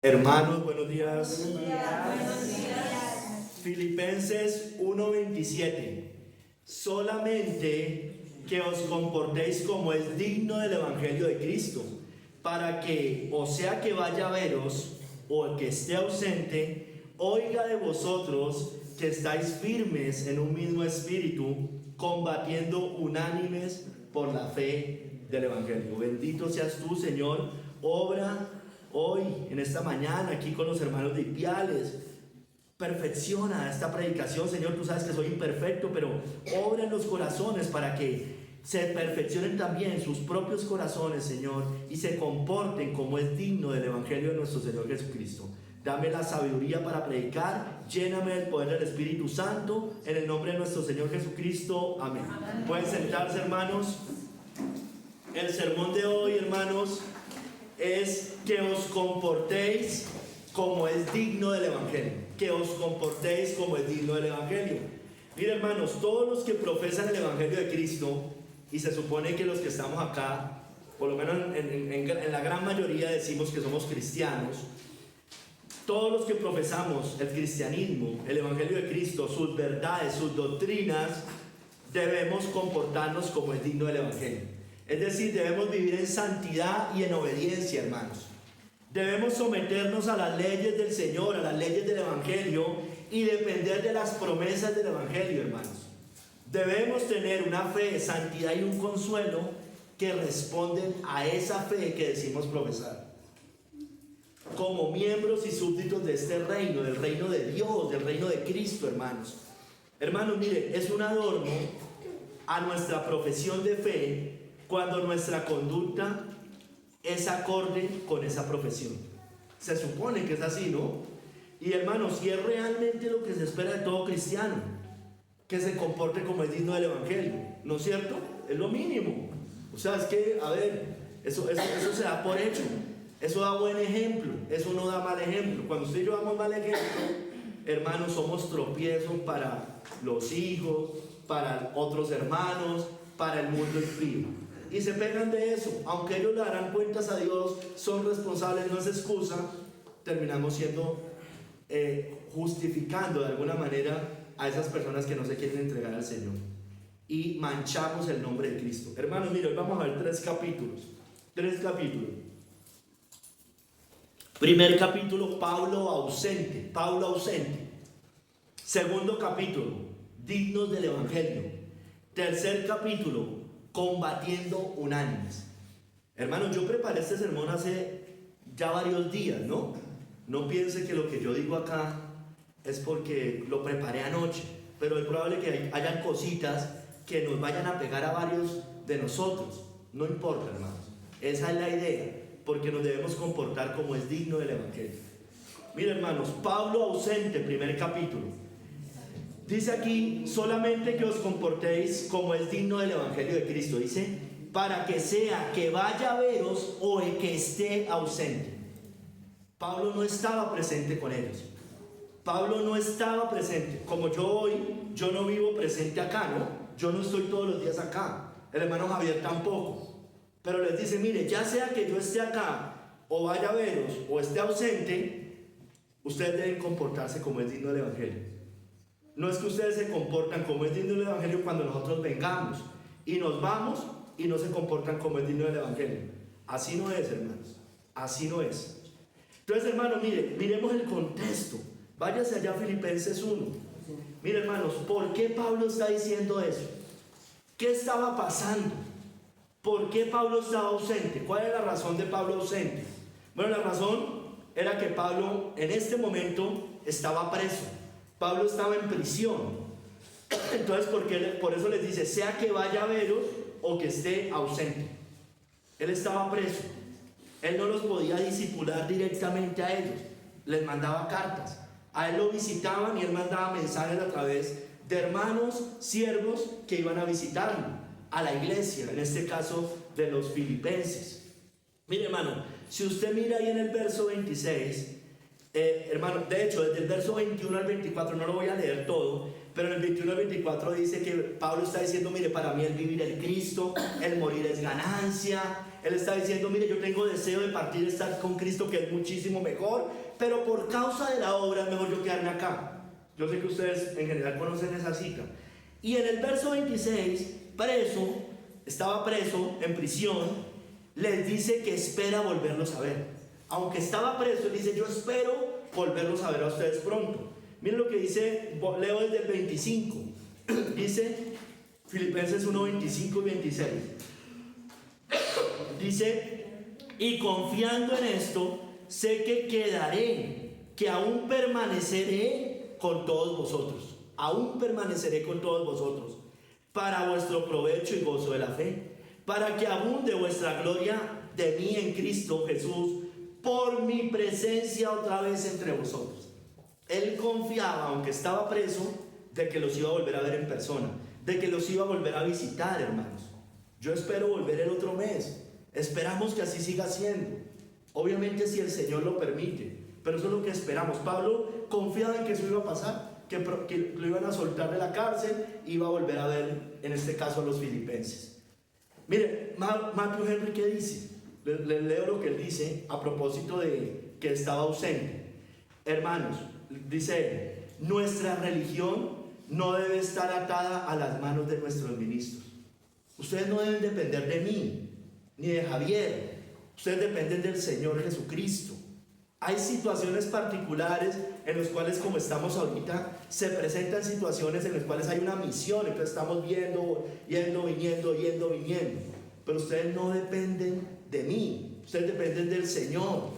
Hermanos, buenos días. Buenos días. Filipenses 1:27. Solamente que os comportéis como es digno del Evangelio de Cristo, para que, o sea que vaya a veros, o el que esté ausente, oiga de vosotros que estáis firmes en un mismo espíritu, combatiendo unánimes por la fe del Evangelio. Bendito seas tú, Señor. Obra hoy, en esta mañana, aquí con los hermanos de Ipiales. Perfecciona esta predicación, Señor. Tú sabes que soy imperfecto, pero obra en los corazones para que se perfeccionen también sus propios corazones, Señor, y se comporten como es digno del Evangelio de nuestro Señor Jesucristo. Dame la sabiduría para predicar, lléname del poder del Espíritu Santo, en el nombre de nuestro Señor Jesucristo. Amén. Pueden sentarse, hermanos. El sermón de hoy, hermanos, es que os comportéis como es digno del Evangelio. Que os comportéis como es digno del Evangelio. Mira, hermanos, todos los que profesan el Evangelio de Cristo, y se supone que los que estamos acá, por lo menos en la gran mayoría decimos que somos cristianos, todos los que profesamos el cristianismo, el Evangelio de Cristo, sus verdades, sus doctrinas, debemos comportarnos como es digno del Evangelio. Es decir, debemos vivir en santidad y en obediencia, hermanos. Debemos someternos a las leyes del Señor, a las leyes del Evangelio y depender de las promesas del Evangelio, hermanos. Debemos tener una fe, santidad y un consuelo que responden a esa fe que decimos profesar. Como miembros y súbditos de este reino, del reino de Dios, del reino de Cristo, hermanos. Hermanos, mire, es un adorno a nuestra profesión de fe cuando nuestra conducta es acorde con esa profesión. Se supone que es así, ¿no? Y hermanos, si es realmente lo que se espera de todo cristiano, que se comporte como es digno del Evangelio, ¿no es cierto? Es lo mínimo. O sea, es que, a ver, eso se da por hecho. Eso da buen ejemplo, eso no da mal ejemplo. Cuando usted y yo damos mal ejemplo, hermanos, somos tropiezos para los hijos, para otros hermanos, para el mundo impío. Y se pegan de eso. Aunque ellos le darán cuentas a Dios, son responsables, no es excusa, terminamos siendo justificando de alguna manera a esas personas que no se quieren entregar al Señor. Y manchamos el nombre de Cristo. Hermanos, miren, hoy vamos a ver tres capítulos. Primer capítulo, Pablo ausente. Segundo capítulo, dignos del Evangelio. Tercer capítulo, combatiendo unánimes. Hermanos, yo preparé este sermón hace ya varios días, ¿no? No piense que lo que yo digo acá es porque lo preparé anoche, pero es probable que hayan cositas que nos vayan a pegar a varios de nosotros. No importa, hermanos. Esa es la idea, porque nos debemos comportar como es digno del Evangelio. Mira, hermanos, Pablo ausente, primer capítulo. Dice aquí, solamente que os comportéis como es digno del Evangelio de Cristo. Dice, para que sea que vaya a veros o el que esté ausente. Pablo no estaba presente con ellos. Pablo no estaba presente. Como yo hoy, yo no vivo presente acá, ¿no? Yo no estoy todos los días acá. El hermano Javier tampoco. Pero les dice, mire, ya sea que yo esté acá, o vaya a veros, o esté ausente, ustedes deben comportarse como es digno del Evangelio. No es que ustedes se comportan como es digno del Evangelio cuando nosotros vengamos y nos vamos y no se comportan como es digno del Evangelio. Así no es, hermanos. Así no es. Entonces, hermanos, miremos el contexto. Váyase allá a Filipenses 1. Mire, hermanos, ¿por qué Pablo está diciendo eso? ¿Qué estaba pasando? ¿Por qué Pablo estaba ausente? ¿Cuál es la razón de Pablo ausente? Bueno, la razón era que Pablo en este momento estaba preso. Pablo estaba en prisión. Entonces, por eso les dice, sea que vaya a veros o que esté ausente. Él estaba preso. Él no los podía discipular directamente a ellos. Les mandaba cartas. A él lo visitaban y él mandaba mensajes a través de hermanos, siervos que iban a visitarlo, a la iglesia, en este caso de los filipenses. Mire, hermano, si usted mira ahí en el verso 26, hermano, de hecho, desde el verso 21 al 24, no lo voy a leer todo, pero en el 21 al 24 dice que Pablo está diciendo, mire, para mí el vivir es Cristo, el morir es ganancia, Él está diciendo, mire, yo tengo deseo de partir, estar con Cristo, que es muchísimo mejor, pero por causa de la obra es mejor yo quedarme acá. Yo sé que ustedes en general conocen esa cita. Y en el verso 26, estaba preso en prisión, les dice que espera volverlos a ver. Aunque estaba preso, él dice, yo espero volverlos a ver a ustedes pronto. Miren lo que dice, leo desde el 25. Dice Filipenses 1, 25 y 26. Dice, y confiando en esto, sé que quedaré, que aún permaneceré con todos vosotros. Aún permaneceré con todos vosotros, para vuestro provecho y gozo de la fe, para que abunde vuestra gloria de mí en Cristo Jesús, por mi presencia otra vez entre vosotros. Él confiaba, aunque estaba preso, de que los iba a volver a ver en persona, de que los iba a volver a visitar, hermanos. Yo espero volver el otro mes. Esperamos que así siga siendo. Obviamente si el Señor lo permite, pero eso es lo que esperamos. Pablo confiaba en que eso iba a pasar, que lo iban a soltar de la cárcel y iba a volver a ver, en este caso, a los filipenses. Mire, Matthew Henry, ¿qué dice? Les leo lo que él dice a propósito de que estaba ausente. Hermanos, dice, nuestra religión no debe estar atada a las manos de nuestros ministros. Ustedes no deben depender de mí, ni de Javier. Ustedes dependen del Señor Jesucristo. Hay situaciones particulares en las cuales, como estamos ahorita, se presentan situaciones en las cuales hay una misión. Entonces estamos yendo, viniendo. Pero ustedes no dependen de mí. Ustedes dependen del Señor.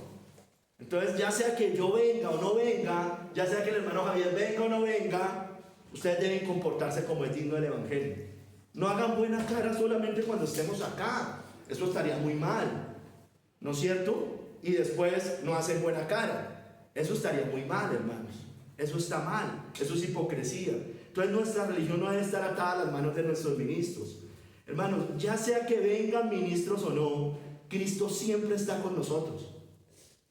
Entonces, ya sea que yo venga o no venga, ya sea que el hermano Javier venga o no venga, ustedes deben comportarse como es digno del Evangelio. No hagan buena cara solamente cuando estemos acá. Eso estaría muy mal, ¿no es cierto? Y después no hacen buena cara. Eso estaría muy mal, hermanos. Eso está mal. Eso es hipocresía. Entonces nuestra religión no debe estar atada a las manos de nuestros ministros. Hermanos, ya sea que vengan ministros o no, Cristo siempre está con nosotros.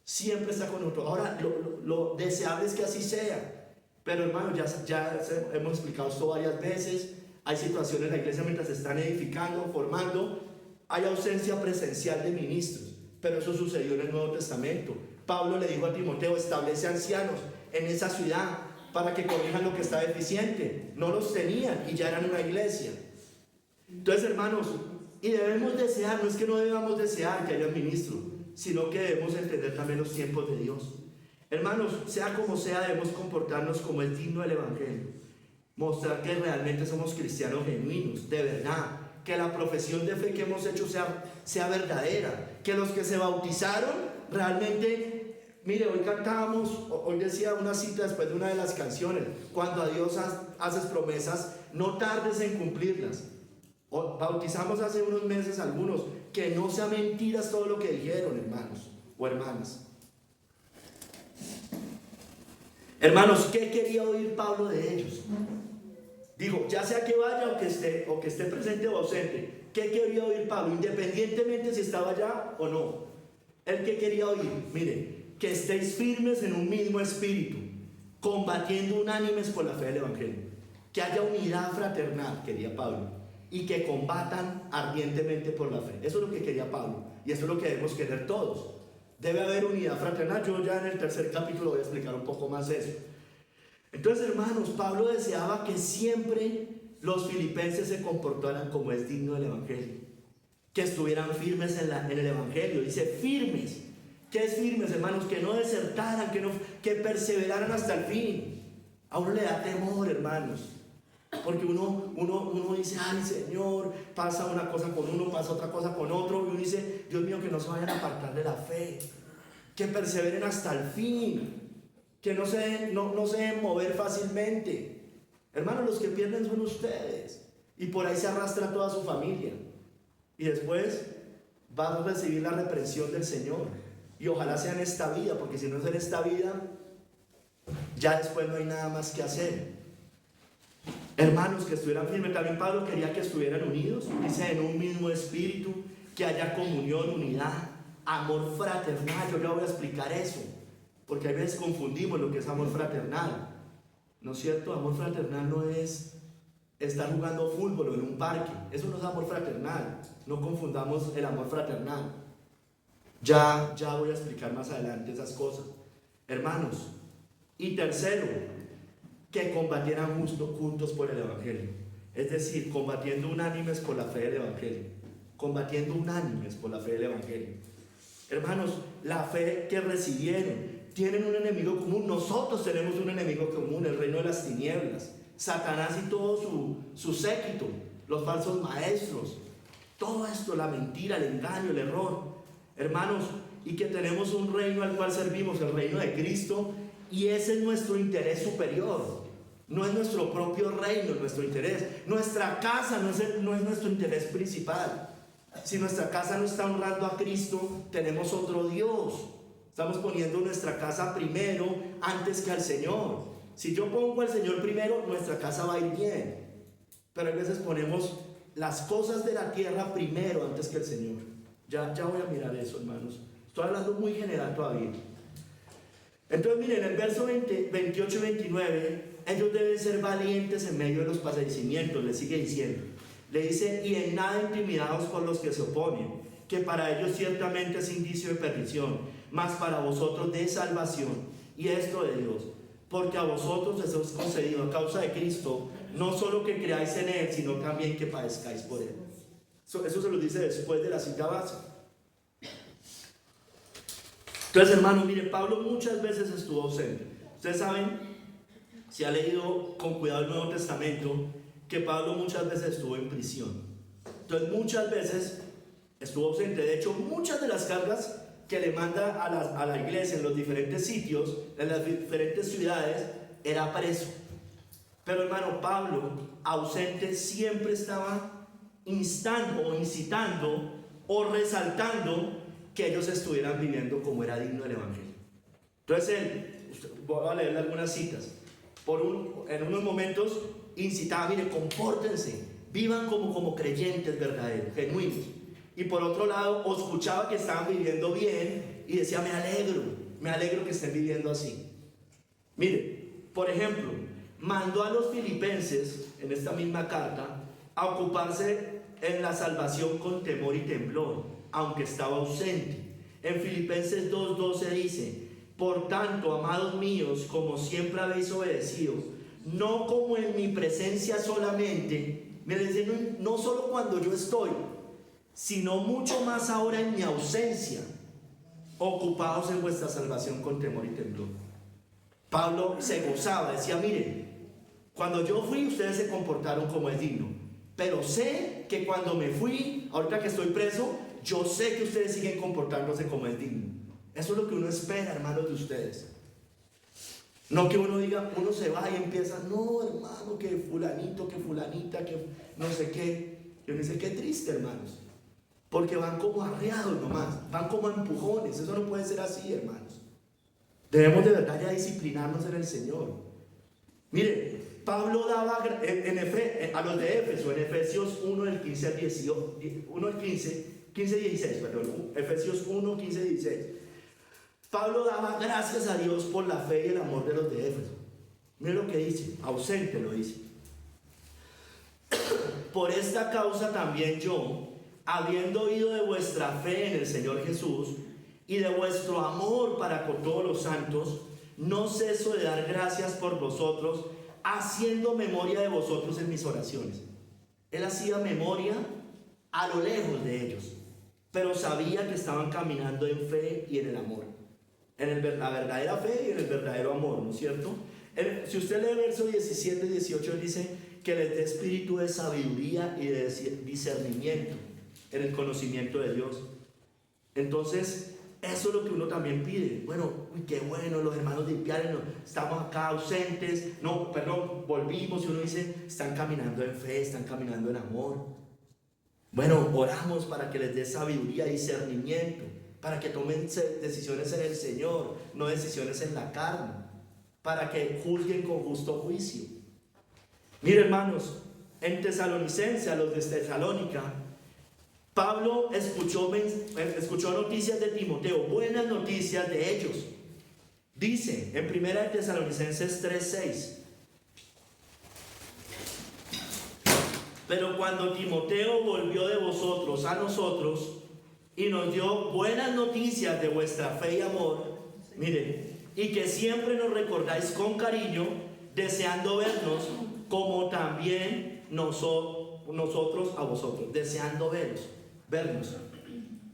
Siempre está con nosotros. Ahora, lo deseable es que así sea. Pero hermanos, ya hemos explicado esto varias veces. Hay situaciones en la iglesia mientras se están edificando, formando. Hay ausencia presencial de ministros. Pero eso sucedió en el Nuevo Testamento. Pablo le dijo a Timoteo, establece ancianos en esa ciudad para que corrijan lo que está deficiente. No los tenían y ya eran una iglesia. Entonces, hermanos, y debemos desear, no es que no debamos desear que haya ministros, sino que debemos entender también los tiempos de Dios. Hermanos, sea como sea, debemos comportarnos como es digno del Evangelio. Mostrar que realmente somos cristianos genuinos, de verdad. Que la profesión de fe que hemos hecho sea verdadera. Que los que se bautizaron realmente, mire, hoy cantábamos, hoy decía una cita después de una de las canciones, cuando a Dios haces promesas, no tardes en cumplirlas. Bautizamos hace unos meses algunos, que no sea mentiras todo lo que dijeron, hermanos o hermanas. Hermanos, ¿qué quería oír Pablo de ellos? Dijo, ya sea que vaya o que esté presente o ausente, ¿qué quería oír Pablo? Independientemente si estaba allá o no. ¿Él qué quería oír? Mire, que estéis firmes en un mismo espíritu, combatiendo unánimes por la fe del Evangelio. Que haya unidad fraternal, quería Pablo. Y que combatan ardientemente por la fe. Eso es lo que quería Pablo. Y eso es lo que debemos querer todos. Debe haber unidad fraternal. Yo ya en el tercer capítulo voy a explicar un poco más eso. Entonces, hermanos, Pablo deseaba que siempre los filipenses se comportaran como es digno del Evangelio. Que estuvieran firmes en el Evangelio. Dice firmes. ¿Qué es firmes, hermanos? Que no desertaran, que perseveraran hasta el fin. A uno le da temor, hermanos. Porque uno dice, ay Señor, pasa una cosa con uno, pasa otra cosa con otro, y uno dice, Dios mío, que no se vayan a apartar de la fe, que perseveren hasta el fin, que no se dejen mover fácilmente. Hermanos, los que pierden son ustedes, y por ahí se arrastra toda su familia, y después va a recibir la reprensión del Señor, y ojalá sea en esta vida, porque si no es en esta vida, ya después no hay nada más que hacer. Hermanos, que estuvieran firmes. También Pablo quería que estuvieran unidos, dice, en un mismo espíritu, que haya comunión, unidad, amor fraternal. Yo le voy a explicar eso, porque a veces confundimos lo que es amor fraternal, ¿no es cierto? Amor fraternal no es estar jugando fútbol o en un parque. Eso no es amor fraternal. No confundamos el amor fraternal. Ya voy a explicar más adelante esas cosas. Hermanos, y tercero, que combatieran juntos por el Evangelio. Es decir, combatiendo unánimes por la fe del Evangelio. Combatiendo unánimes por la fe del Evangelio. Hermanos, la fe que recibieron, tienen un enemigo común. Nosotros tenemos un enemigo común, el reino de las tinieblas. Satanás y todo su séquito, los falsos maestros. Todo esto, la mentira, el engaño, el error. Hermanos, y que tenemos un reino al cual servimos, el reino de Cristo, y ese es nuestro interés superior. No es nuestro propio reino, nuestro interés. Nuestra casa no es nuestro interés principal. Si nuestra casa no está honrando a Cristo, tenemos otro Dios. Estamos poniendo nuestra casa primero antes que al Señor. Si yo pongo al Señor primero, nuestra casa va a ir bien. Pero a veces ponemos las cosas de la tierra primero antes que el Señor. Ya voy a mirar eso, hermanos. Estoy hablando muy general todavía. Entonces miren, el verso 28 y 29, ellos deben ser valientes en medio de los padecimientos, le sigue diciendo. Le dice, y en nada intimidados por los que se oponen, que para ellos ciertamente es indicio de perdición, mas para vosotros de salvación, y esto de Dios. Porque a vosotros os es concedido a causa de Cristo, no solo que creáis en Él, sino también que padezcáis por Él. Eso se lo dice después de la cita base. Entonces, hermanos, mire, Pablo muchas veces estuvo ausente. Ustedes saben, si ha leído con cuidado el Nuevo Testamento, que Pablo muchas veces estuvo en prisión. Entonces, muchas veces estuvo ausente. De hecho, muchas de las cargas que le manda a la iglesia en los diferentes sitios, en las diferentes ciudades, era preso. Pero, hermano, Pablo, ausente, siempre estaba instando o incitando o resaltando que ellos estuvieran viviendo como era digno del Evangelio. Entonces voy a leerle algunas citas. En unos momentos incitaba, mire, compórtense, vivan como creyentes verdaderos, genuinos. Y por otro lado, escuchaba que estaban viviendo bien y decía, me alegro que estén viviendo así. Mire, por ejemplo, mandó a los filipenses, en esta misma carta, a ocuparse en la salvación con temor y temblor, aunque estaba ausente. En Filipenses 2:12 dice, por tanto, amados míos, como siempre habéis obedecido, no como en mi presencia solamente, me dicen, no solo cuando yo estoy, sino mucho más ahora en mi ausencia, ocupados en vuestra salvación con temor y temblor. Pablo se gozaba, decía, miren, cuando yo fui ustedes se comportaron como es digno, pero sé que cuando me fui, ahorita que estoy preso, yo sé que ustedes siguen comportándose como es digno. Eso es lo que uno espera, hermanos, de ustedes. No que uno diga, uno se va y empieza, no, hermano, que fulanito, que fulanita, que no sé qué. Yo no sé qué triste, hermanos. Porque van como arreados nomás, van como a empujones. Eso no puede ser así, hermanos. Debemos de verdad ya disciplinarnos en el Señor. Mire, Pablo daba a los de Éfeso, en Efesios 1, del 15 al 18, 1 al 16, perdón, Efesios 1, 15, 16. Pablo daba gracias a Dios por la fe y el amor de los de Éfeso. Mire lo que dice, ausente lo dice. Por esta causa también yo, habiendo oído de vuestra fe en el Señor Jesús y de vuestro amor para con todos los santos, no ceso de dar gracias por vosotros, haciendo memoria de vosotros en mis oraciones. Él hacía memoria a lo lejos de ellos, pero sabía que estaban caminando en fe y en el amor, en la verdadera fe y en el verdadero amor, ¿no es cierto? Si usted lee versos 17 y 18, dice que les dé espíritu de sabiduría y de discernimiento en el conocimiento de Dios. Entonces, eso es lo que uno también pide. Bueno, qué bueno, los hermanos de Ipiales, estamos acá ausentes, volvimos, y uno dice, están caminando en fe, están caminando en amor. Bueno, oramos para que les dé sabiduría y discernimiento, para que tomen decisiones en el Señor, no decisiones en la carne, para que juzguen con justo juicio. Mire, hermanos, en Tesalonicense, a los de Tesalónica, Pablo escuchó noticias de Timoteo, buenas noticias de ellos. Dice en 1 Tesalonicenses 3:6, Pero cuando Timoteo volvió de vosotros a nosotros y nos dio buenas noticias de vuestra fe y amor, miren, y que siempre nos recordáis con cariño, deseando vernos, como también nosotros a vosotros, deseando vernos.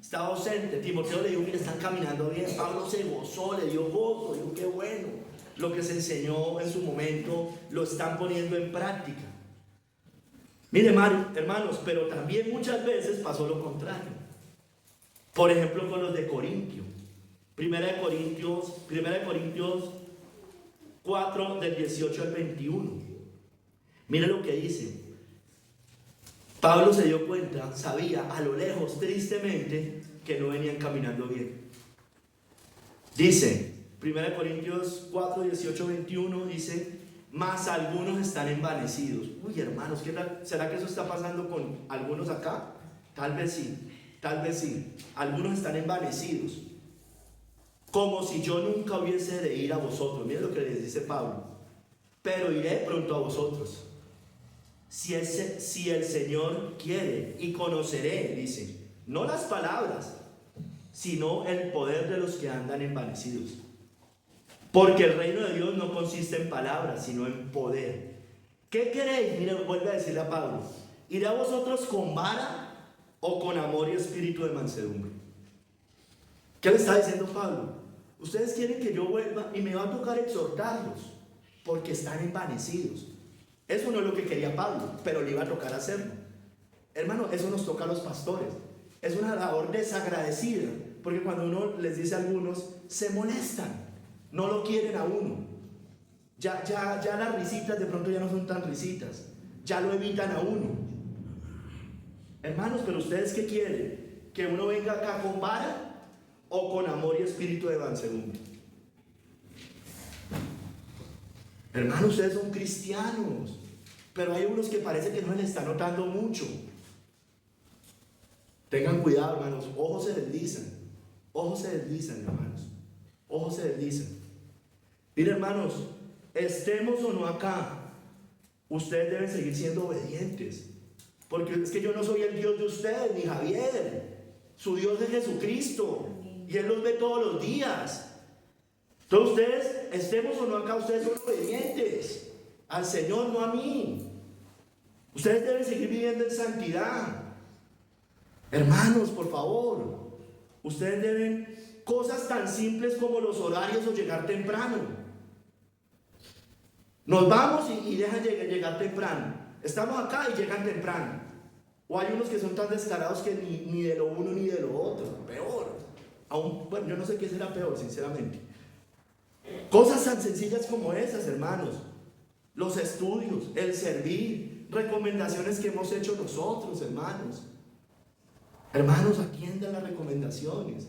Estaba ausente. Timoteo le dijo, mire, están caminando bien. Pablo se gozó, le dio gozo, dijo, qué bueno. Lo que se enseñó en su momento lo están poniendo en práctica. Mire, hermanos, pero también muchas veces pasó lo contrario. Por ejemplo, con los de Corintio. Primera de Corintios 4, del 18 al 21. Mire lo que dice. Pablo se dio cuenta, sabía a lo lejos, tristemente, que no venían caminando bien. Dice, 1 Corintios 4, 18, 21, dice, mas algunos están envanecidos. Uy, hermanos, ¿será que eso está pasando con algunos acá? Tal vez sí. Algunos están envanecidos, como si yo nunca hubiese de ir a vosotros. Miren lo que les dice Pablo. Pero iré pronto a vosotros, si el Señor quiere, y conoceré, dice, no las palabras, sino el poder de los que andan envanecidos. Porque el reino de Dios no consiste en palabras, sino en poder. ¿Qué queréis? Mira, vuelve a decirle a Pablo, ¿iré a vosotros con vara o con amor y espíritu de mansedumbre? ¿Qué le está diciendo Pablo? Ustedes quieren que yo vuelva y me va a tocar exhortarlos, porque están envanecidos. Eso no es lo que quería Pablo, pero le iba a tocar hacerlo. Hermano, eso nos toca a los pastores. Es una labor desagradecida, porque cuando uno les dice a algunos, se molestan, no lo quieren a uno. Ya las risitas de pronto ya no son tan risitas, ya lo evitan a uno. Hermanos, pero ustedes ¿qué quieren? ¿Que uno venga acá con vara o con amor y espíritu de mansedumbre? Hermanos, ustedes son cristianos, pero hay unos que parece que no les está notando mucho. Tengan cuidado, hermanos, ojos se deslizan, hermanos, ojos se deslizan. Mire, hermanos, estemos o no acá, ustedes deben seguir siendo obedientes, porque es que yo no soy el Dios de ustedes, ni Javier. Su Dios es Jesucristo, y Él los ve todos los días. Entonces ustedes, estemos o no acá, ustedes son obedientes al Señor, no a mí. Ustedes deben seguir viviendo en santidad. Hermanos, por favor, ustedes deben cosas tan simples como los horarios o llegar temprano. Nos vamos y dejan llegar temprano. Estamos acá y llegan temprano. O hay unos que son tan descarados que ni de lo uno ni de lo otro. Peor. Bueno, yo no sé qué será peor, sinceramente. Cosas tan sencillas como esas, hermanos. Los estudios, el servir, recomendaciones que hemos hecho nosotros, hermanos. Hermanos, atiendan las recomendaciones.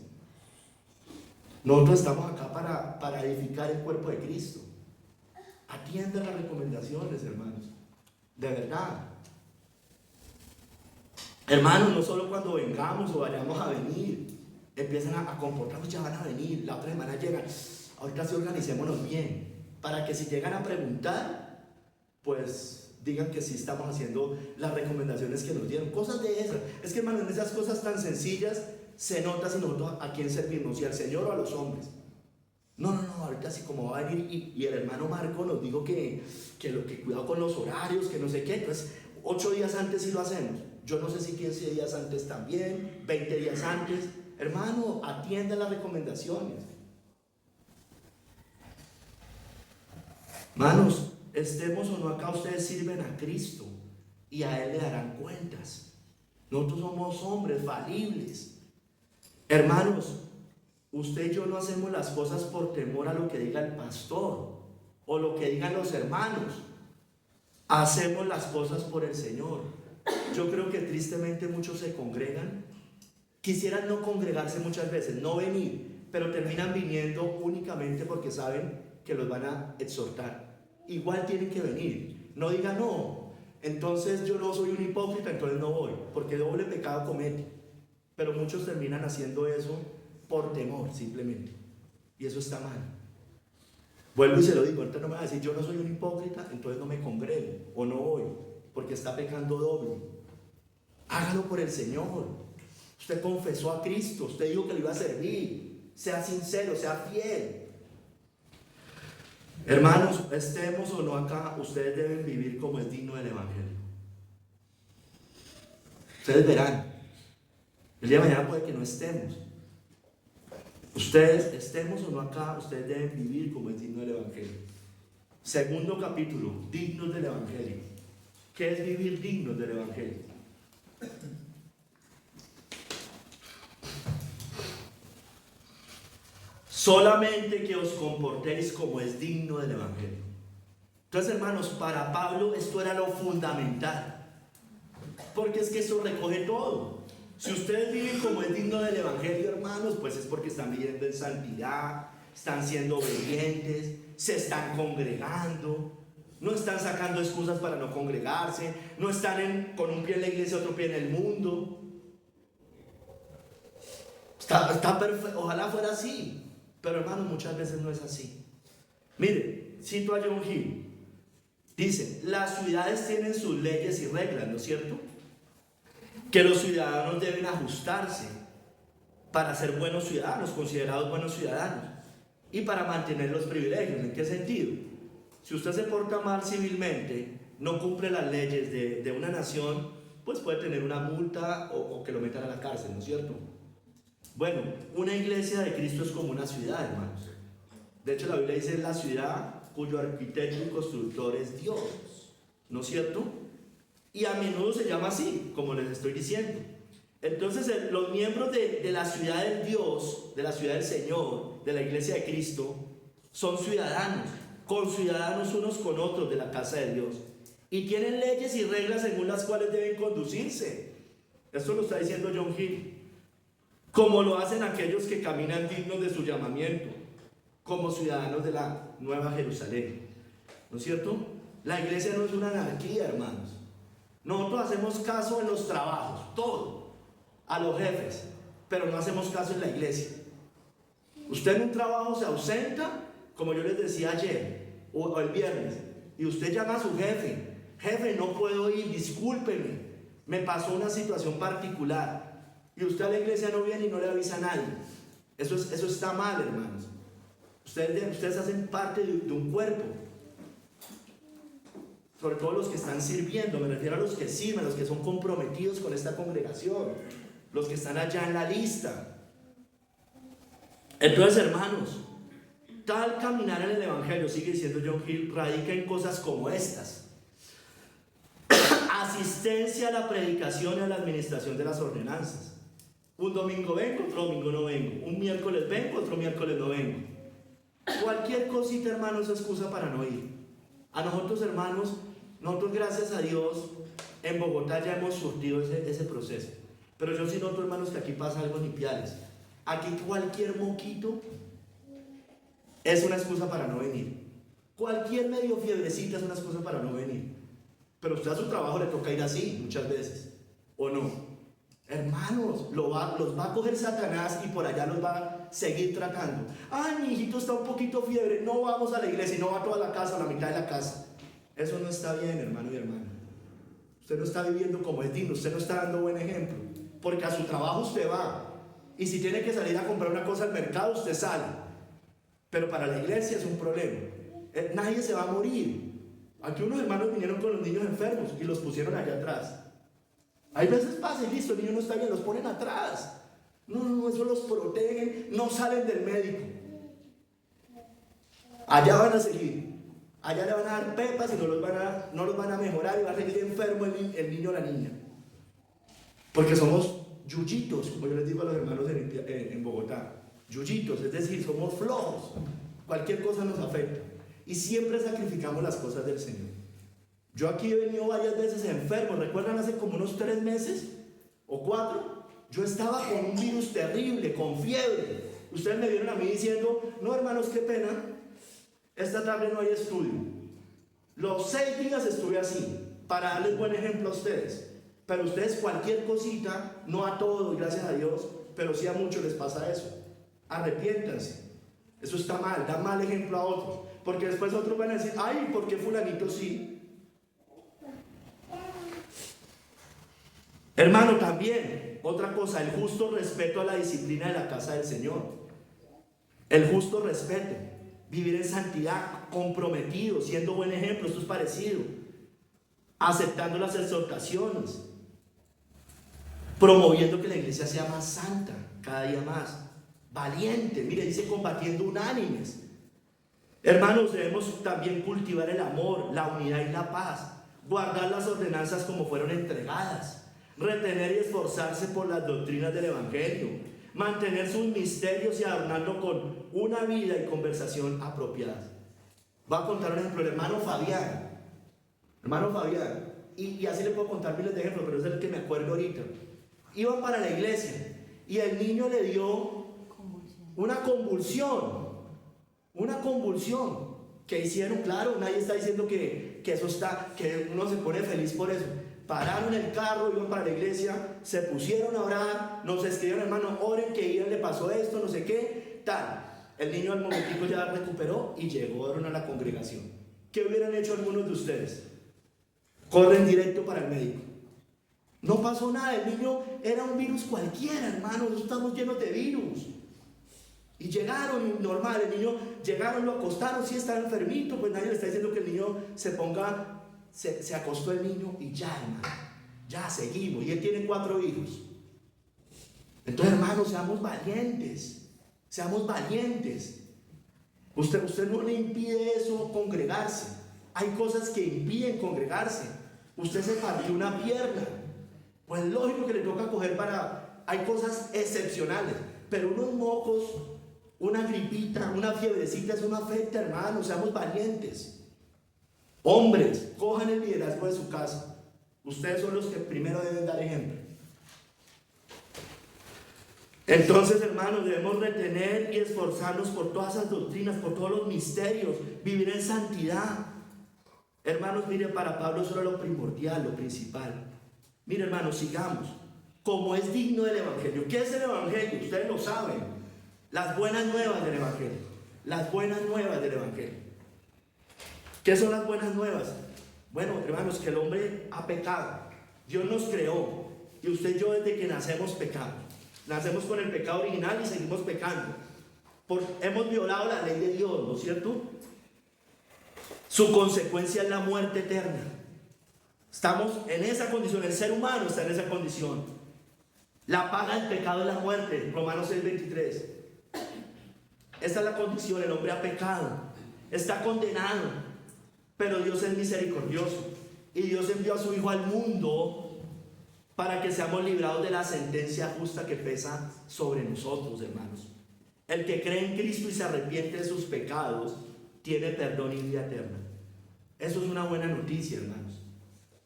Nosotros estamos acá para edificar el cuerpo de Cristo. Atiendan las recomendaciones, hermanos. De verdad. Hermanos, no solo cuando vengamos o vayamos a venir, empiezan a comportarnos, ya van a venir, la otra semana llegan. Ahorita sí organicémonos bien, para que si llegan a preguntar, pues digan que sí estamos haciendo las recomendaciones que nos dieron. Cosas de esas. Es que, hermano, en esas cosas tan sencillas se nota si nosotros a quién servimos, si al Señor o a los hombres. No, ahorita sí como va a venir y el hermano Marco nos dijo que cuidado con los horarios, que no sé qué. Entonces 8 días antes sí lo hacemos. Yo no sé si 15 días antes también, 20 días antes. Hermano, atienda las recomendaciones. Hermanos, estemos o no acá, ustedes sirven a Cristo y a Él le darán cuentas. Nosotros somos hombres falibles. Hermanos, usted y yo no hacemos las cosas por temor a lo que diga el pastor o lo que digan los hermanos. Hacemos las cosas por el Señor. Yo creo que tristemente muchos se congregan, quisieran no congregarse muchas veces, no venir, pero terminan viniendo únicamente porque saben que los van a exhortar. Igual tienen que venir. No digan, no, entonces yo no soy un hipócrita, entonces no voy, porque doble pecado comete. Pero muchos terminan haciendo eso por temor, simplemente. Y eso está mal. Vuelvo y se lo digo, ahorita no me va a decir, yo no soy un hipócrita, entonces no me congrego o no voy, porque está pecando doble. Hágalo por el Señor. Usted confesó a Cristo, usted dijo que lo iba a servir. Sea sincero, sea fiel. Hermanos, estemos o no acá, ustedes deben vivir como es digno del Evangelio. Ustedes verán. El día de mañana puede que no estemos. Ustedes, estemos o no acá, ustedes deben vivir como es digno del Evangelio. Segundo capítulo, dignos del Evangelio. ¿Qué es vivir dignos del Evangelio? Solamente que os comportéis como es digno del Evangelio. Entonces, hermanos, para Pablo esto era lo fundamental, porque es que eso recoge todo. Si ustedes viven como es digno del Evangelio, hermanos, pues es porque están viviendo en santidad, están siendo obedientes, se están congregando, no están sacando excusas para no congregarse, no están con un pie en la iglesia y otro pie en el mundo. Está perfecto, ojalá fuera así. Pero hermanos, muchas veces no es así. Mire, cito a John Hill. Dice, las ciudades tienen sus leyes y reglas, ¿no es cierto? Que los ciudadanos deben ajustarse para ser buenos ciudadanos, considerados buenos ciudadanos, y para mantener los privilegios. ¿En qué sentido? Si usted se porta mal civilmente, no cumple las leyes de una nación, pues puede tener una multa o que lo metan a la cárcel, ¿no es cierto? Bueno, una iglesia de Cristo es como una ciudad, hermanos. De hecho, la Biblia dice la ciudad cuyo arquitecto y constructor es Dios, ¿no es cierto? Y a menudo se llama así, como les estoy diciendo. Entonces, los miembros de la ciudad del Dios, de la ciudad del Señor, de la iglesia de Cristo, son ciudadanos, conciudadanos unos con otros de la casa de Dios. Y tienen leyes y reglas según las cuales deben conducirse. Esto lo está diciendo John Hill. Como lo hacen aquellos que caminan dignos de su llamamiento, como ciudadanos de la Nueva Jerusalén. ¿No es cierto? La iglesia no es una anarquía, hermanos. Nosotros hacemos caso en los trabajos, todo, a los jefes, pero no hacemos caso en la iglesia. Usted en un trabajo se ausenta, como yo les decía ayer, o el viernes, y usted llama a su jefe, jefe, no puedo ir, discúlpeme, me pasó una situación particular. Y usted a la iglesia no viene y no le avisa a nadie. Eso está mal, hermanos. Ustedes hacen parte de un cuerpo. Sobre todo los que están sirviendo, me refiero a los que sirven, los que son comprometidos con esta congregación, los que están allá en la lista. Entonces, hermanos, tal caminar en el Evangelio, sigue diciendo John Hill, radica en cosas como estas: asistencia a la predicación y a la administración de las ordenanzas. Un domingo vengo, otro domingo no vengo. Un miércoles vengo, otro miércoles no vengo. Cualquier cosita, hermanos, es excusa para no ir. A nosotros, hermanos, nosotros gracias a Dios, en Bogotá ya hemos surtido ese proceso. Pero yo sí noto, hermanos, que aquí pasa algo en Ipiales. Aquí cualquier moquito es una excusa para no venir. Cualquier medio fiebrecita es una excusa para no venir. Pero usted a su trabajo le toca ir así muchas veces, ¿o no? Hermanos, los va a coger Satanás y por allá los va a seguir tratando. Ay, mi hijito está un poquito fiebre, no vamos a la iglesia y no va a toda la casa, a la mitad de la casa. Eso no está bien, hermano y hermana. Usted no está viviendo como es digno, usted no está dando buen ejemplo. Porque a su trabajo usted va. Y si tiene que salir a comprar una cosa al mercado, usted sale. Pero para la iglesia es un problema. Nadie se va a morir. Aquí unos hermanos vinieron con los niños enfermos y los pusieron allá atrás. Hay veces pasa y listo, el niño no está bien, los ponen atrás. No, eso los protege, no salen del médico. Allá van a seguir. Allá le van a dar pepas y no los van a mejorar y va a seguir enfermo el niño o la niña. Porque somos yuyitos, como yo les digo a los hermanos en Bogotá. Yuyitos, es decir, somos flojos. Cualquier cosa nos afecta. Y siempre sacrificamos las cosas del Señor. Yo aquí he venido varias veces enfermo. ¿Recuerdan hace como unos 3 meses o 4? Yo estaba con un virus terrible, con fiebre. Ustedes me vieron a mí diciendo, no hermanos, qué pena, esta tarde no hay estudio. Los 6 días estuve así, para darles buen ejemplo a ustedes. Pero ustedes cualquier cosita, no a todos, gracias a Dios, pero sí a muchos les pasa eso. Arrepiéntanse. Eso está mal, da mal ejemplo a otros. Porque después otros van a decir, ay, ¿por qué fulanito sí? Hermano, también, otra cosa, el justo respeto a la disciplina de la casa del Señor. El justo respeto, vivir en santidad, comprometido, siendo buen ejemplo, esto es parecido, aceptando las exhortaciones, promoviendo que la iglesia sea más santa, cada día más, valiente, mire, dice combatiendo unánimes. Hermanos, debemos también cultivar el amor, la unidad y la paz, guardar las ordenanzas como fueron entregadas, retener y esforzarse por las doctrinas del Evangelio, mantener sus misterios y adornarlo con una vida y conversación apropiadas. Voy a contar un ejemplo, el hermano Fabián, y así le puedo contar miles de ejemplos, pero es el que me acuerdo ahorita. Iban para la iglesia y el niño le dio una convulsión. ¿Qué hicieron? Claro, nadie está diciendo que eso está, que uno se pone feliz por eso. Pararon el carro, iban para la iglesia, se pusieron a orar, nos escribieron, hermano, oren que Ian le pasó esto, no sé qué, tal. El niño al momentico ya recuperó y llegaron a la congregación. ¿Qué hubieran hecho algunos de ustedes? Corren directo para el médico. No pasó nada, el niño era un virus cualquiera, hermano, no estamos llenos de virus. Y llegaron, normal, el niño, llegaron, lo acostaron, sí estaba enfermito, pues nadie le está diciendo que el niño se ponga, se acostó el niño y ya, hermano, ya seguimos. Y él tiene 4 hijos. Entonces, hermanos, seamos valientes. Usted no le impide eso congregarse. Hay cosas que impiden congregarse. Usted se partió una pierna. Pues lógico que le toca coger para... Hay cosas excepcionales, pero unos mocos, una gripita, una fiebrecita, eso no afecta, hermanos, seamos valientes. Hombres, cojan el liderazgo de su casa. Ustedes son los que primero deben dar ejemplo. Entonces, hermanos, debemos retener y esforzarnos por todas esas doctrinas, por todos los misterios, vivir en santidad. Hermanos, miren, para Pablo eso era lo primordial, lo principal. Mire, hermanos, sigamos. Como es digno del Evangelio. ¿Qué es el Evangelio? Ustedes lo saben. Las buenas nuevas del Evangelio. Las buenas nuevas del Evangelio. ¿Qué son las buenas nuevas? Bueno, hermanos, que el hombre ha pecado. Dios nos creó. Y usted y yo desde que nacemos pecamos. Nacemos con el pecado original y seguimos pecando. Hemos violado la ley de Dios, ¿no es cierto? Su consecuencia es la muerte eterna. Estamos en esa condición, el ser humano está en esa condición. La paga del pecado es la muerte, Romanos 6:23. Esta es la condición, el hombre ha pecado, está condenado, pero Dios es misericordioso y Dios envió a su Hijo al mundo para que seamos librados de la sentencia justa que pesa sobre nosotros, hermanos. El que cree en Cristo y se arrepiente de sus pecados tiene perdón y vida eterna. Eso es una buena noticia, hermanos.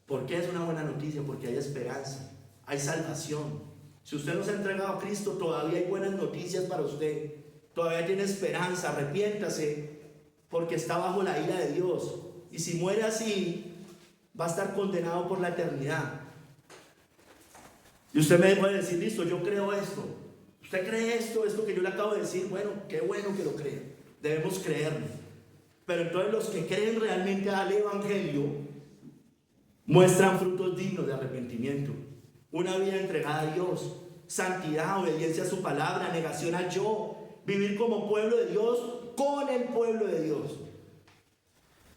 ¿Por qué es una buena noticia? Porque hay esperanza, hay salvación. Si usted no se ha entregado a Cristo, todavía hay buenas noticias para usted. Todavía tiene esperanza, arrepiéntase, porque está bajo la ira de Dios. Y si muere así, va a estar condenado por la eternidad. Y usted me puede decir, listo, yo creo esto. ¿Usted cree esto que yo le acabo de decir? Bueno, qué bueno que lo cree. Debemos creerlo. Pero entonces los que creen realmente al Evangelio muestran frutos dignos de arrepentimiento. Una vida entregada a Dios, santidad, obediencia a su palabra, negación al yo, vivir como pueblo de Dios con el pueblo de Dios.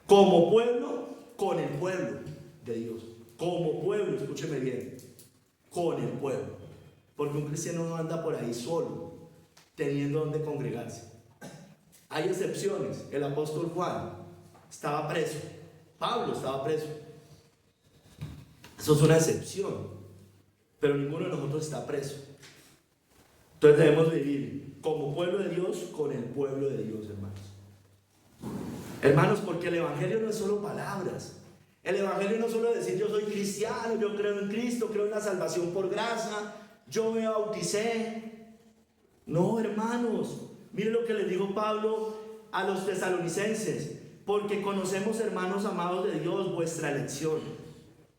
Como pueblo, con el pueblo de Dios. Como pueblo, escúcheme bien, con el pueblo. Porque un cristiano no anda por ahí solo, teniendo donde congregarse. Hay excepciones. El apóstol Juan estaba preso. Pablo estaba preso. Eso es una excepción. Pero ninguno de nosotros está preso. Entonces debemos vivir como pueblo de Dios con el pueblo de Dios, hermanos. Hermanos, porque el Evangelio no es solo palabras. El Evangelio no es solo decir yo soy cristiano, yo creo en Cristo, creo en la salvación por gracia, yo me bauticé. No, hermanos. Miren lo que les dijo Pablo a los tesalonicenses. Porque conocemos, hermanos amados de Dios, vuestra elección.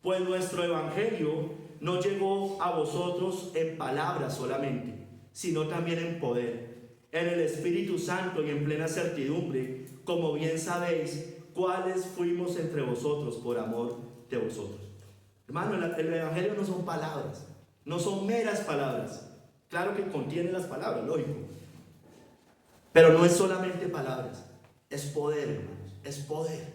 Pues nuestro Evangelio no llegó a vosotros en palabras solamente, sino también en poder, en el Espíritu Santo y en plena certidumbre, como bien sabéis, cuáles fuimos entre vosotros por amor de vosotros. Hermano, el Evangelio no son palabras, no son meras palabras. Claro que contiene las palabras, lógico. Pero no es solamente palabras, es poder, hermanos, es poder.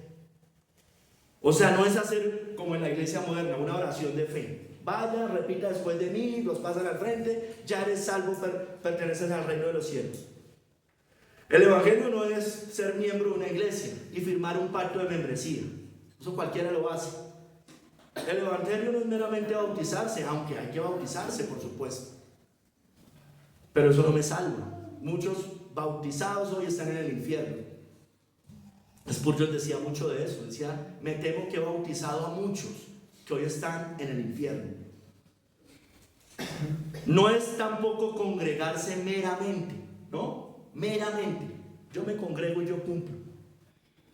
O sea, no es hacer como en la iglesia moderna, una oración de fe. Vaya, repita después de mí, los pasan al frente, ya eres salvo, perteneces al reino de los cielos. El Evangelio no es ser miembro de una iglesia y firmar un pacto de membresía. Eso cualquiera lo hace. El Evangelio no es meramente bautizarse, aunque hay que bautizarse, por supuesto. Pero eso no me salva. Muchos bautizados hoy están en el infierno. Spurgeon decía mucho de eso. Decía, me temo que he bautizado a muchos que hoy están en el infierno. No es tampoco congregarse meramente, ¿no? Meramente. Yo me congrego y yo cumplo.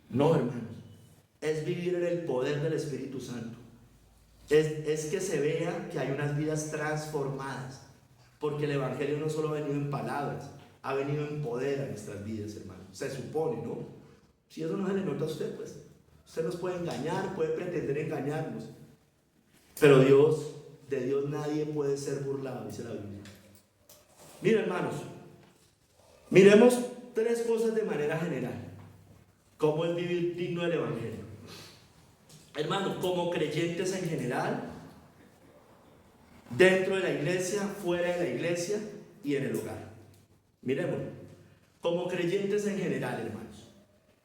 No, hermanos. Es vivir en el poder del Espíritu Santo. Es que se vea que hay unas vidas transformadas. Porque el Evangelio no solo ha venido en palabras, ha venido en poder a nuestras vidas, hermanos. Se supone, ¿no? Si eso no se le nota a usted, pues usted nos puede engañar, puede pretender engañarnos. Pero de Dios nadie puede ser burlado, dice la Biblia. Mira, hermanos, miremos tres cosas de manera general. ¿Cómo es vivir digno del Evangelio? Hermanos, como creyentes en general, dentro de la iglesia, fuera de la iglesia y en el hogar. Miremos, como creyentes en general, hermanos.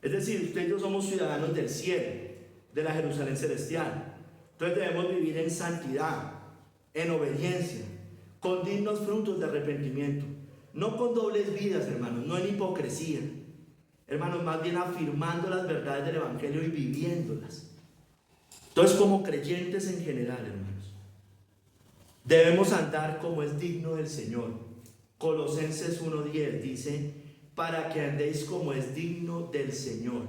Es decir, usted y yo somos ciudadanos del cielo, de la Jerusalén celestial. Entonces debemos vivir en santidad, en obediencia, con dignos frutos de arrepentimiento. No con dobles vidas, hermanos, no en hipocresía. Hermanos, más bien afirmando las verdades del Evangelio y viviéndolas. Entonces, como creyentes en general, hermanos, debemos andar como es digno del Señor. Colosenses 1:10 dice, para que andéis como es digno del Señor,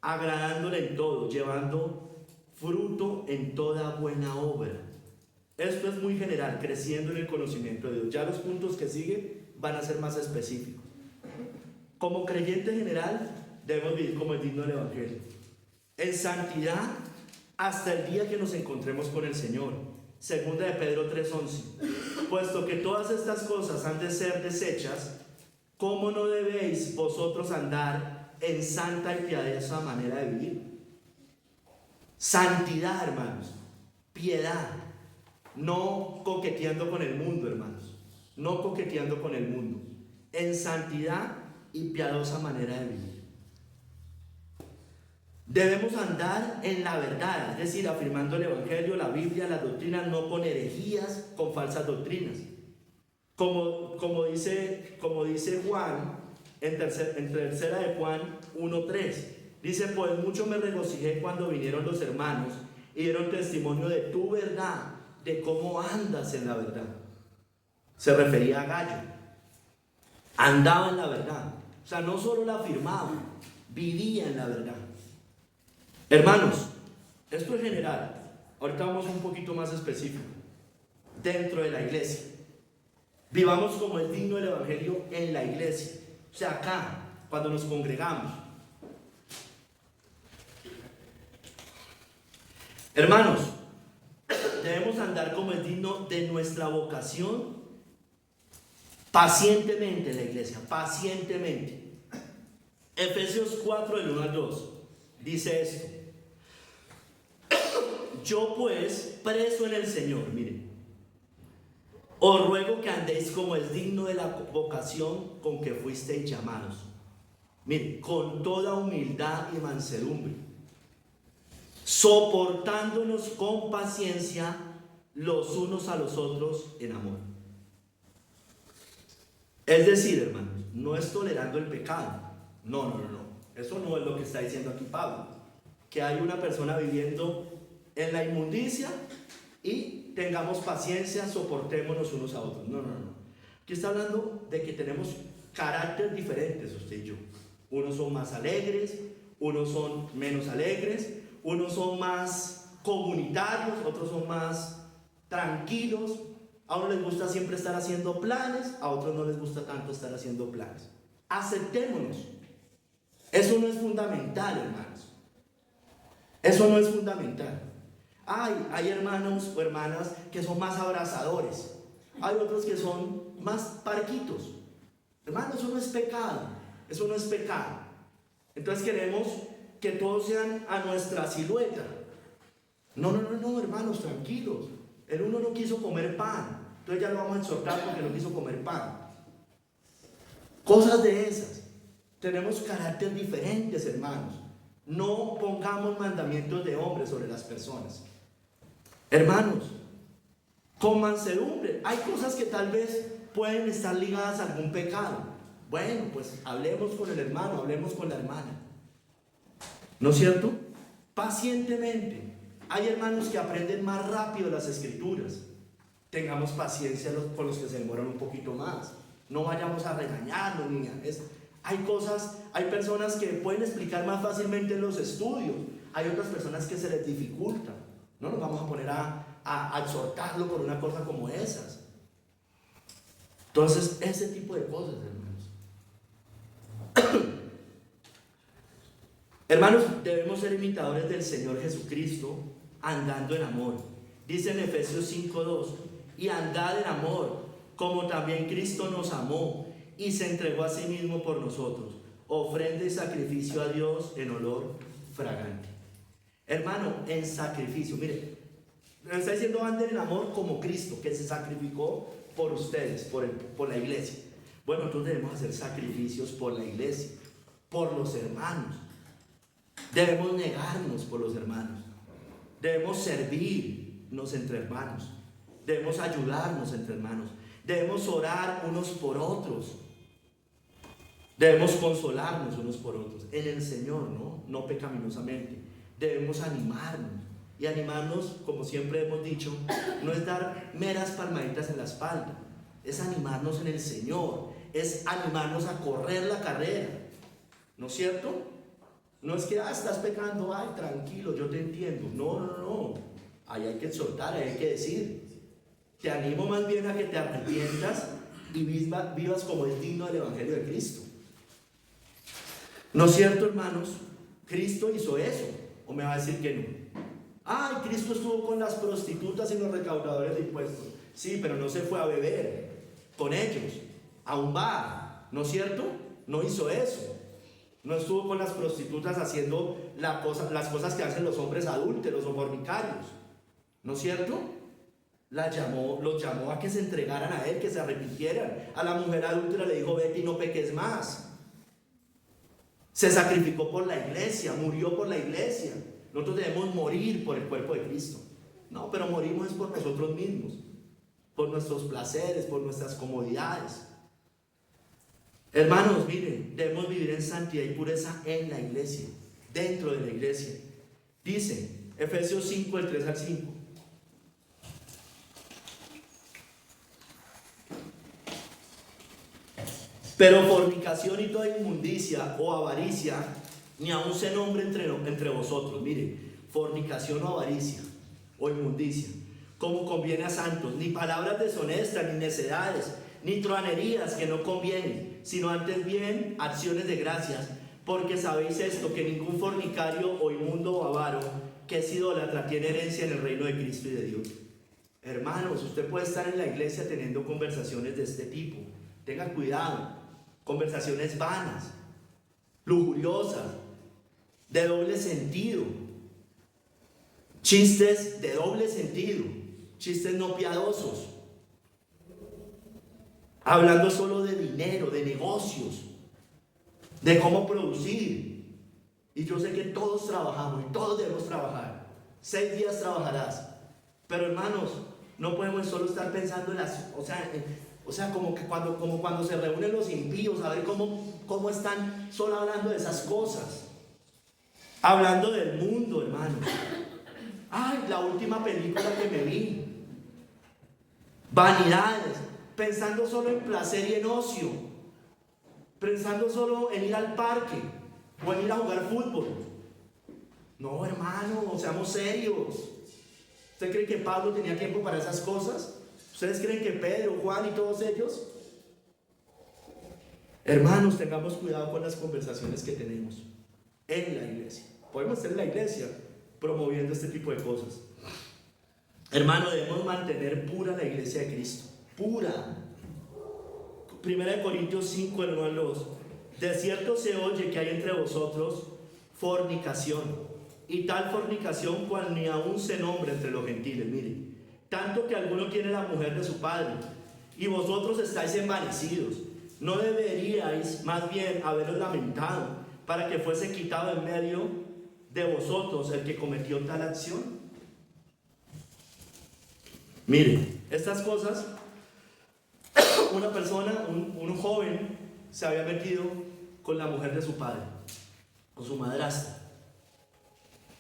agradándole en todo, llevando fruto en toda buena obra. Esto es muy general, creciendo en el conocimiento de Dios. Ya los puntos que siguen van a ser más específicos. Como creyente general, debemos vivir como es digno del Evangelio, en santidad hasta el día que nos encontremos con el Señor. Segunda de Pedro 3:11. Puesto que todas estas cosas han de ser deshechas, ¿cómo no debéis vosotros andar en santa y piadosa manera de vivir? Santidad, hermanos, piedad, no coqueteando con el mundo, hermanos, no coqueteando con el mundo, en santidad y piadosa manera de vivir. Debemos andar en la verdad, es decir, afirmando el Evangelio, la Biblia, las doctrinas, no con herejías, con falsas doctrinas. Como dice Juan, en tercera de Juan 1:3, dice, pues mucho me regocijé cuando vinieron los hermanos y dieron testimonio de tu verdad, de cómo andas en la verdad. Se refería a Gallo. Andaba en la verdad. O sea, no solo la afirmaba, vivía en la verdad. Hermanos, esto es general. Ahorita vamos un poquito más específico. Dentro de la iglesia. Vivamos como es digno del Evangelio en la iglesia. O sea, acá, cuando nos congregamos. Hermanos, debemos andar como es digno de nuestra vocación pacientemente en la iglesia, pacientemente. Efesios 4, del 1 al 2, dice esto. Yo pues, preso en el Señor, miren, os ruego que andéis como es digno de la vocación con que fuisteis llamados. Miren, con toda humildad y mansedumbre, soportándonos con paciencia los unos a los otros en amor. Es decir, hermanos, no es tolerando el pecado. No. Eso no es lo que está diciendo aquí Pablo. Que hay una persona viviendo en la inmundicia y tengamos paciencia, soportémonos unos a otros. No. Aquí está hablando de que tenemos caracteres diferentes, usted y yo. Unos son más alegres, unos son menos alegres, unos son más comunitarios, otros son más tranquilos. A unos les gusta siempre estar haciendo planes, a otros no les gusta tanto estar haciendo planes. Aceptémonos. Eso no es fundamental, hermanos. Eso no es fundamental. Hay hermanos o hermanas que son más abrazadores. Hay otros que son más parquitos. Hermano, eso no es pecado. Eso no es pecado. Entonces queremos que todos sean a nuestra silueta. No, hermanos, tranquilos. El uno no quiso comer pan. Entonces ya lo vamos a exhortar porque no quiso comer pan. Cosas de esas. Tenemos carácter diferentes, hermanos. No pongamos mandamientos de hombres sobre las personas. Hermanos, con mansedumbre. Hay cosas que tal vez pueden estar ligadas a algún pecado. Bueno, pues hablemos con el hermano, hablemos con la hermana. ¿No es cierto? Pacientemente. Hay hermanos que aprenden más rápido las escrituras. Tengamos paciencia con los que se demoran un poquito más. No vayamos a regañarlos, niña. Hay personas que pueden explicar más fácilmente en los estudios. Hay otras personas que se les dificulta. No nos vamos a poner a exhortarlo por una cosa como esas. Entonces, ese tipo de cosas, hermanos. Hermanos, debemos ser imitadores del Señor Jesucristo, andando en amor. Dice en Efesios 5:2, y andad en amor, como también Cristo nos amó y se entregó a sí mismo por nosotros, ofrenda y sacrificio a Dios en olor fragante. Hermano, en sacrificio, mire, me está diciendo anden en amor como Cristo, que se sacrificó por ustedes, por la iglesia. Bueno, nosotros debemos hacer sacrificios por la iglesia, por los hermanos. Debemos negarnos por los hermanos. Debemos servirnos entre hermanos. Debemos ayudarnos entre hermanos. Debemos orar unos por otros. Debemos consolarnos unos por otros. En el Señor, no pecaminosamente. Debemos animarnos. Y animarnos, como siempre hemos dicho, no es dar meras palmaditas en la espalda. Es animarnos en el Señor. Es animarnos a correr la carrera. ¿No es cierto? No es que, estás pecando, tranquilo, yo te entiendo. No. Ahí hay que exhortar, ahí hay que decir. Te animo más bien a que te arrepientas y vivas como es digno del Evangelio de Cristo. ¿No es cierto, hermanos? Cristo hizo eso. ¿O me va a decir que no? Cristo estuvo con las prostitutas y los recaudadores de impuestos. Sí, pero no se fue a beber con ellos, a un bar. ¿No es cierto? No hizo eso. No estuvo con las prostitutas haciendo las cosas que hacen los hombres adúlteros o fornicarios. ¿No es cierto? Los llamó a que se entregaran a él, que se arrepintieran. A la mujer adúltera le dijo, vete y no peques más. Se sacrificó por la iglesia, murió por la iglesia. Nosotros debemos morir por el cuerpo de Cristo. No, pero morimos es por nosotros mismos, por nuestros placeres, por nuestras comodidades. Hermanos, miren, debemos vivir en santidad y pureza en la iglesia, dentro de la iglesia. Dice Efesios 5, del 3 al 5. Pero fornicación y toda inmundicia o avaricia, ni aun se nombre entre vosotros. Mire, fornicación o avaricia o inmundicia, como conviene a santos, ni palabras deshonestas, ni necedades, ni truhanerías que no convienen, sino antes bien acciones de gracias, porque sabéis esto, que ningún fornicario o inmundo o avaro, que es idólatra, tiene herencia en el reino de Cristo y de Dios. Hermanos, usted puede estar en la iglesia teniendo conversaciones de este tipo. Tenga cuidado. Conversaciones vanas, lujuriosas, de doble sentido, chistes de doble sentido, chistes no piadosos, hablando solo de dinero, de negocios, de cómo producir. Y yo sé que todos trabajamos y todos debemos trabajar. 6 días trabajarás. Pero hermanos, no podemos solo estar pensando en como cuando se reúnen los impíos, a ver cómo están solo hablando de esas cosas. Hablando del mundo, hermanos. La última película que me vi. Vanidades. Pensando solo en placer y en ocio. Pensando solo en ir al parque o en ir a jugar fútbol. No, hermano, seamos serios. ¿Usted cree que Pablo tenía tiempo para esas cosas? ¿Ustedes creen que Pedro, Juan y todos ellos? Hermanos, tengamos cuidado con las conversaciones que tenemos en la iglesia. Podemos estar en la iglesia promoviendo este tipo de cosas. Hermano, debemos mantener pura la iglesia de Cristo. Pura. Primera de Corintios 5, el 1 al 2. De cierto se oye que hay entre vosotros fornicación, y tal fornicación cual ni aún se nombra entre los gentiles. Mire, tanto que alguno tiene la mujer de su padre, y vosotros estáis envanecidos. ¿No deberíais más bien haberos lamentado para que fuese quitado en medio de vosotros el que cometió tal acción? Mire, estas cosas, una persona, un joven, se había metido con la mujer de su padre, con su madrastra.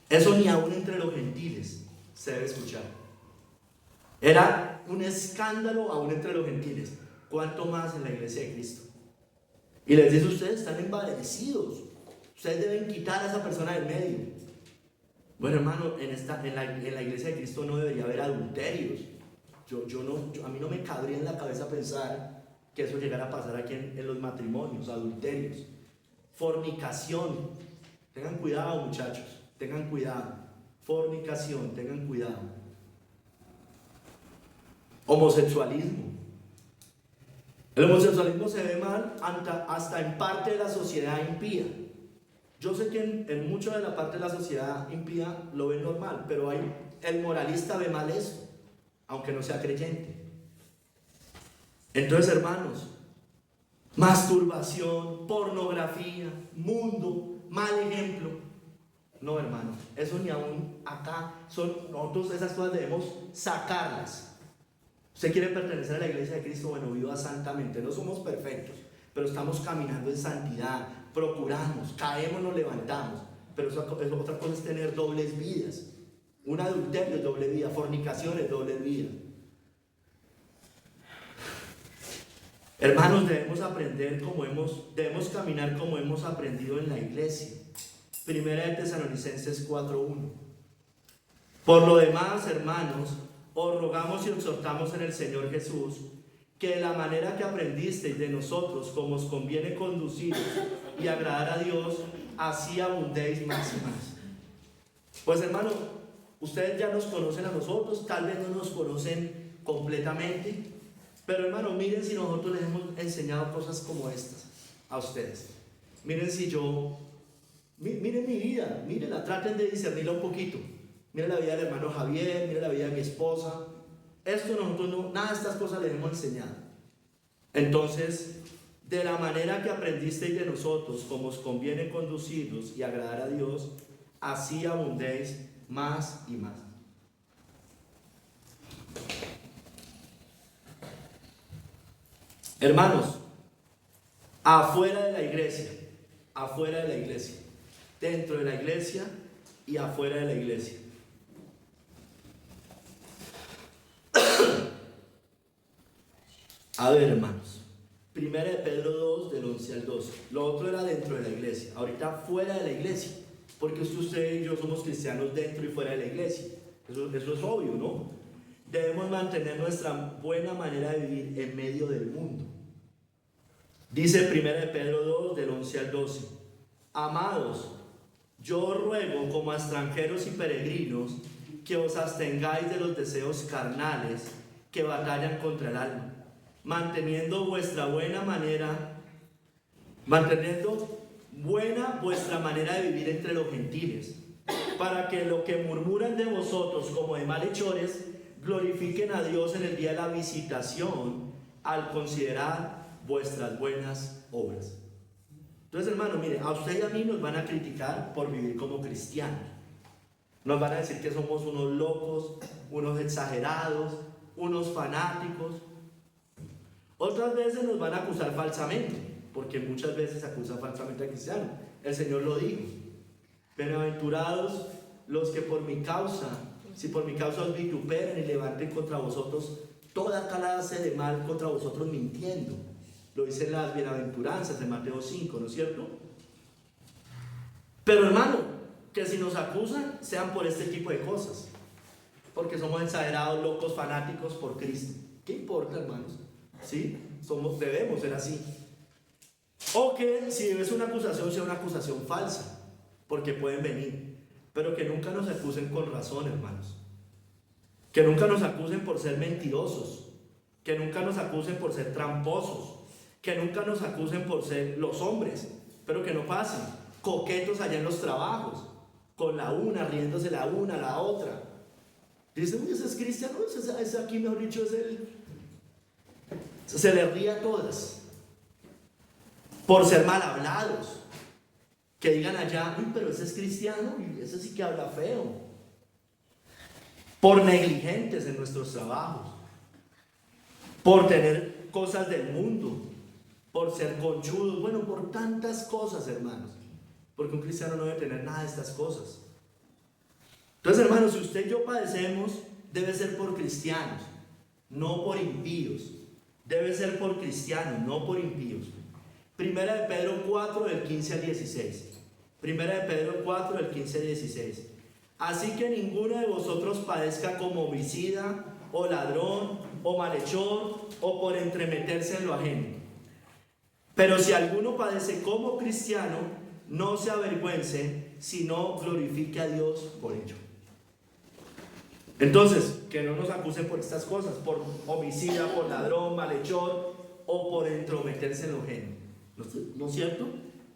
Eso ni aún entre los gentiles se debe escuchar. Era un escándalo aún entre los gentiles. ¿Cuánto más en la iglesia de Cristo? Y les dice: ustedes están envanecidos. Ustedes deben quitar a esa persona del medio. Bueno, hermano, en la iglesia de Cristo no debería haber adulterios. A mí no me cabría en la cabeza pensar que eso llegara a pasar aquí en los matrimonios, adulterios. Fornicación. Tengan cuidado, muchachos. Tengan cuidado. Fornicación, tengan cuidado. Homosexualismo. El homosexualismo se ve mal hasta en parte de la sociedad impía. Yo sé que en mucho de la parte de la sociedad impía lo ven normal, pero el moralista ve mal eso, aunque no sea creyente. Entonces, hermanos, masturbación, pornografía, mundo, mal ejemplo. No, hermanos, eso ni aún acá nosotros esas cosas debemos sacarlas. Usted quiere pertenecer a la iglesia de Cristo, bueno, viva santamente. No somos perfectos, pero estamos caminando en santidad, procuramos, caemos, nos levantamos. Pero otra cosa es tener dobles vidas. Un adulterio es doble vida, fornicación es doble vida. Hermanos, debemos caminar como hemos aprendido en la iglesia. Primera de Tesalonicenses 4:1. Por lo demás, hermanos, os rogamos y exhortamos en el Señor Jesús, que de la manera que aprendisteis de nosotros, como os conviene conduciros y agradar a Dios, así abundéis más y más. Pues, hermano, ustedes ya nos conocen a nosotros, tal vez no nos conocen completamente, pero, hermano, miren si nosotros les hemos enseñado cosas como estas a ustedes. Miren miren mi vida, mírenla, traten de discernirla un poquito. Miren la vida del hermano Javier, miren la vida de mi esposa. Nada de estas cosas les hemos enseñado. Entonces, de la manera que aprendisteis de nosotros, como os conviene conducirnos y agradar a Dios, así abundéis más y más. Hermanos, afuera de la iglesia, dentro de la iglesia y afuera de la iglesia. A ver, hermanos, Primera de Pedro 2, del 11 al 12. Lo otro era dentro de la iglesia, ahorita fuera de la iglesia, porque usted y yo somos cristianos dentro y fuera de la iglesia. Eso es obvio, ¿no? Debemos mantener nuestra buena manera de vivir en medio del mundo. Dice Primera de Pedro 2, del 11 al 12. Amados, yo os ruego como a extranjeros y peregrinos que os abstengáis de los deseos carnales que batallan contra el alma, manteniendo vuestra manera de vivir entre los gentiles, para que lo que murmuran de vosotros como de malhechores glorifiquen a Dios en el día de la visitación al considerar vuestras buenas obras. Entonces, hermano, mire, a usted y a mí nos van a criticar por vivir como cristianos. Nos van a decir que somos unos locos, unos exagerados, unos fanáticos. Otras veces nos van a acusar falsamente, porque muchas veces acusan falsamente a cristianos. El Señor lo dijo: bienaventurados los que por mi causa, si por mi causa os vituperen y levanten contra vosotros toda clase de mal contra vosotros mintiendo. Lo dicen las bienaventuranzas de Mateo 5, ¿no es cierto? Pero, hermano, que si nos acusan sean por este tipo de cosas, porque somos exagerados, locos, fanáticos por Cristo. ¿Qué importa, hermanos? ¿Sí? Debemos ser así. O que si es una acusación, sea una acusación falsa, porque pueden venir, pero que nunca nos acusen con razón, hermanos. Que nunca nos acusen por ser mentirosos, que nunca nos acusen por ser tramposos, que nunca nos acusen por ser los hombres, pero que no pasen coquetos allá en los trabajos, con la una, riéndose la una, la otra. Dicen, uy, ese es cristiano, ese aquí, mejor dicho, es el... Se le ríe a todas, por ser mal hablados, que digan allá, uy, pero ese es cristiano, y ese sí que habla feo. Por negligentes en nuestros trabajos, por tener cosas del mundo, por ser conchudos, bueno, por tantas cosas, hermanos, porque un cristiano no debe tener nada de estas cosas. Entonces, hermanos, si usted y yo padecemos, debe ser por cristianos, no por impíos. Debe ser por cristianos, no por impíos. Primera de Pedro 4, del 15 al 16. Primera de Pedro 4, del 15 al 16. Así que ninguno de vosotros padezca como homicida, o ladrón, o malhechor, o por entremeterse en lo ajeno. Pero si alguno padece como cristiano, no se avergüence, sino glorifique a Dios por ello. Entonces, que no nos acusen por estas cosas, por homicida, por ladrón, malhechor, o por entrometerse en lo ajeno. ¿No es cierto?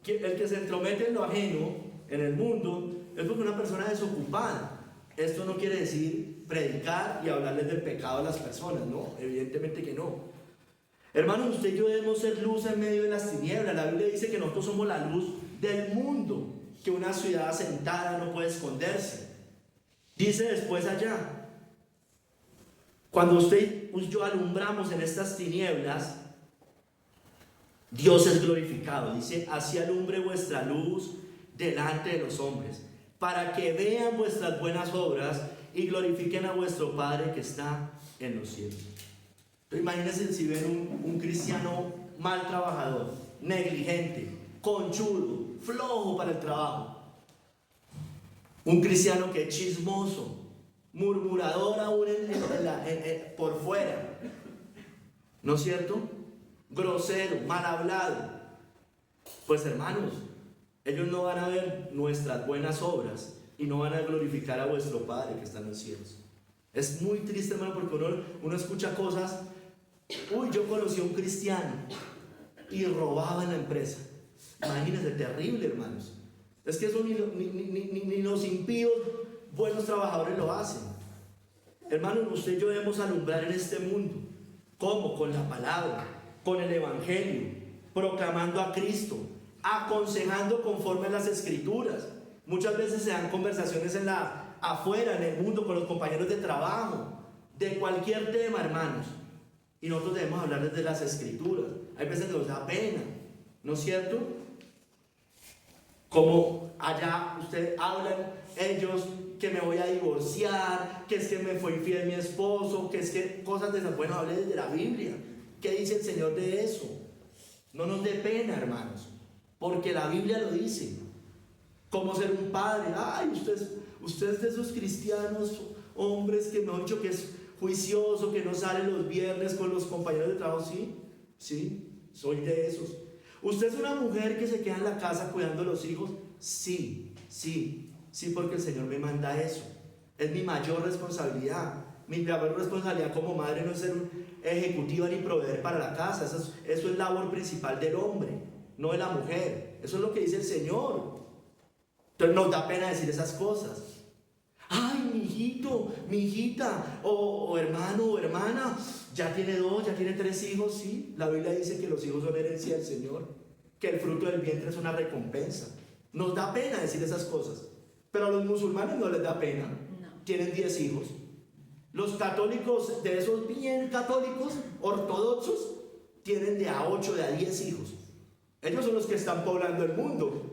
El que se entromete en lo ajeno, en el mundo, es porque una persona desocupada. Esto no quiere decir predicar y hablarles del pecado a las personas, no, evidentemente que no. Hermanos, usted y yo debemos ser luz en medio de las tinieblas. La Biblia dice que nosotros somos la luz del mundo, que una ciudad asentada no puede esconderse. Dice después allá, cuando usted y yo alumbramos en estas tinieblas, Dios es glorificado. Dice, así alumbre vuestra luz delante de los hombres, para que vean vuestras buenas obras y glorifiquen a vuestro Padre que está en los cielos. Entonces, imagínense si ven un cristiano mal trabajador, negligente, conchudo, flojo para el trabajo. Un cristiano que es chismoso, murmurador aún por fuera, ¿no es cierto? Grosero, mal hablado. Pues hermanos, ellos no van a ver nuestras buenas obras y no van a glorificar a vuestro Padre que está en los cielos. Es muy triste, hermano, porque uno escucha cosas. Uy, yo conocí a un cristiano y robaba en la empresa. Imagínense, terrible, hermanos. Es que eso ni los impíos, buenos trabajadores lo hacen. Hermanos, usted y yo debemos alumbrar en este mundo. ¿Cómo? Con la palabra, con el evangelio, proclamando a Cristo, aconsejando conforme a las escrituras. Muchas veces se dan conversaciones afuera, en el mundo, con los compañeros de trabajo, de cualquier tema, hermanos. Y nosotros debemos hablarles de las escrituras. Hay veces nos da pena, ¿no es cierto? Como allá ustedes hablan, ellos, que me voy a divorciar, que es que me fue infiel mi esposo, que es que cosas de esas. Bueno, hable desde la Biblia. ¿Qué dice el Señor de eso? No nos dé pena, hermanos, porque la Biblia lo dice. Cómo ser un padre. Ay, usted es de esos cristianos, hombres que mejor dicho que es juicioso, que no sale los viernes con los compañeros de trabajo. Sí, soy de esos. ¿Usted es una mujer que se queda en la casa cuidando a los hijos? Sí, porque el Señor me manda eso. Es mi mayor responsabilidad. Mi mayor responsabilidad como madre no es ser ejecutiva ni proveer para la casa. Eso es labor principal del hombre, no de la mujer. Eso es lo que dice el Señor. Entonces nos da pena decir esas cosas. Ay, mi hijito, mi hijita, o hermano o hermana, ya tiene 2, ya tiene 3 hijos. Sí, la Biblia dice que los hijos son herencia del Señor, que el fruto del vientre es una recompensa. Nos da pena decir esas cosas, pero a los musulmanes no les da pena. No. Tienen 10 hijos. Los católicos, de esos bien católicos, ortodoxos, tienen de a 8, de a 10 hijos. Ellos son los que están poblando el mundo.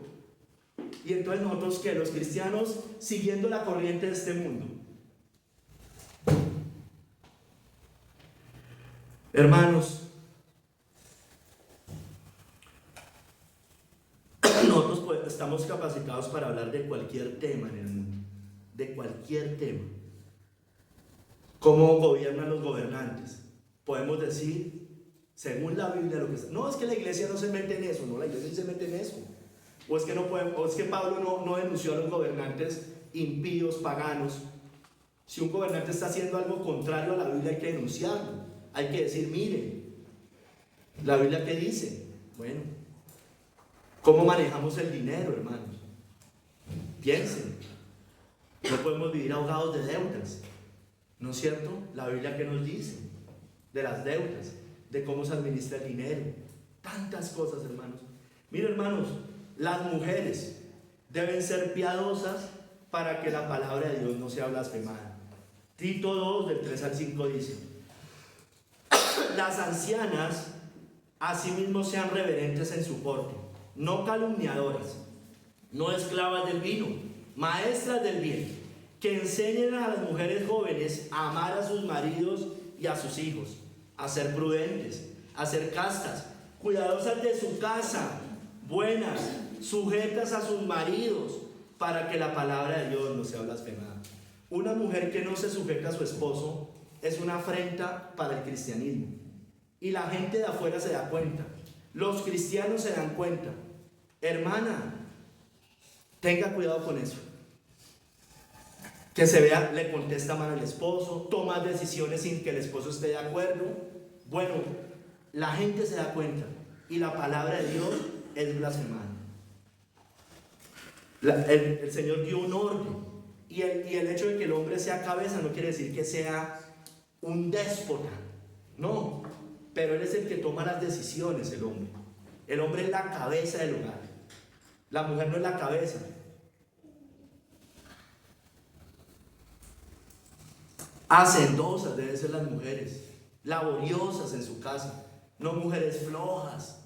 Y entonces nosotros, que los cristianos, siguiendo la corriente de este mundo. Hermanos, nosotros pues estamos capacitados para hablar de cualquier tema en el mundo, de cualquier tema. ¿Cómo gobiernan los gobernantes? Podemos decir, según la Biblia, lo que está. No, es que la iglesia no se mete en eso. No, la iglesia sí se mete en eso. O es que Pablo no denunció a los gobernantes impíos, paganos, Si un gobernante está haciendo algo contrario a la Biblia, hay que denunciarlo. Hay que decir, mire, ¿la Biblia qué dice? Bueno, ¿cómo manejamos el dinero, hermanos? Piensen, no podemos vivir ahogados de deudas, ¿no es cierto? La Biblia ¿qué nos dice? De las deudas, de cómo se administra el dinero, tantas cosas, hermanos. Mire, hermanos, las mujeres deben ser piadosas para que la palabra de Dios no sea blasfemada. Tito 2, del 3 al 5 dice: las ancianas asimismo sean reverentes en su porte, no calumniadoras, no esclavas del vino, maestras del bien, que enseñen a las mujeres jóvenes a amar a sus maridos y a sus hijos, a ser prudentes, a ser castas, cuidadosas de su casa, buenas, sujetas a sus maridos, para que la palabra de Dios no sea blasfemada. Una mujer que no se sujeta a su esposo es una afrenta para el cristianismo. Y la gente de afuera se da cuenta. Los cristianos se dan cuenta. Hermana, tenga cuidado con eso. Que se vea, le contesta mal al esposo, toma decisiones sin que el esposo esté de acuerdo. Bueno, la gente se da cuenta. Y la palabra de Dios es blasfemada. El Señor dio un orden. Y el hecho de que el hombre sea cabeza no quiere decir que sea un déspota. No. Pero él es el que toma las decisiones, el hombre. El hombre es la cabeza del hogar. La mujer no es la cabeza. Hacendosas deben ser las mujeres, laboriosas en su casa, no mujeres flojas,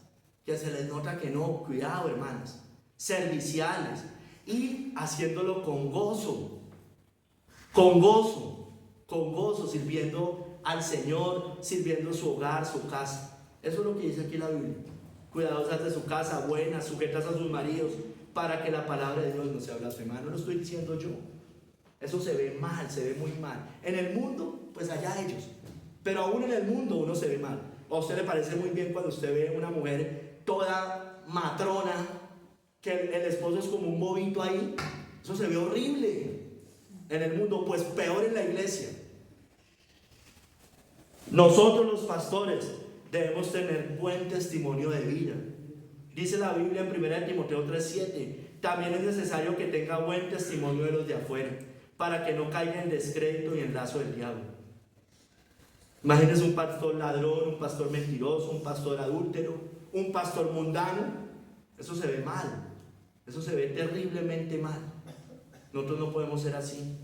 que se les nota que no, cuidado, hermanas, serviciales, y haciéndolo con gozo, sirviendo al Señor, sirviendo su hogar, su casa. Eso es lo que dice aquí la Biblia. Cuidadosas de su casa, buenas, sujetas a sus maridos, para que la palabra de Dios no sea blasfemada. No lo estoy diciendo yo. Eso se ve mal, se ve muy mal. En el mundo, pues allá ellos. Pero aún en el mundo uno se ve mal. ¿A usted le parece muy bien cuando usted ve una mujer toda matrona, que el esposo es como un bobito ahí? Eso se ve horrible. En el mundo, pues peor en la iglesia. Nosotros los pastores debemos tener buen testimonio de vida. Dice la Biblia en 1 Timoteo 3:7: también es necesario que tenga buen testimonio de los de afuera, para que no caiga en descrédito y en lazo del diablo. Imagínense un pastor ladrón, un pastor mentiroso, un pastor adúltero, un pastor mundano. Eso se ve mal. Eso se ve terriblemente mal. Nosotros no podemos ser así,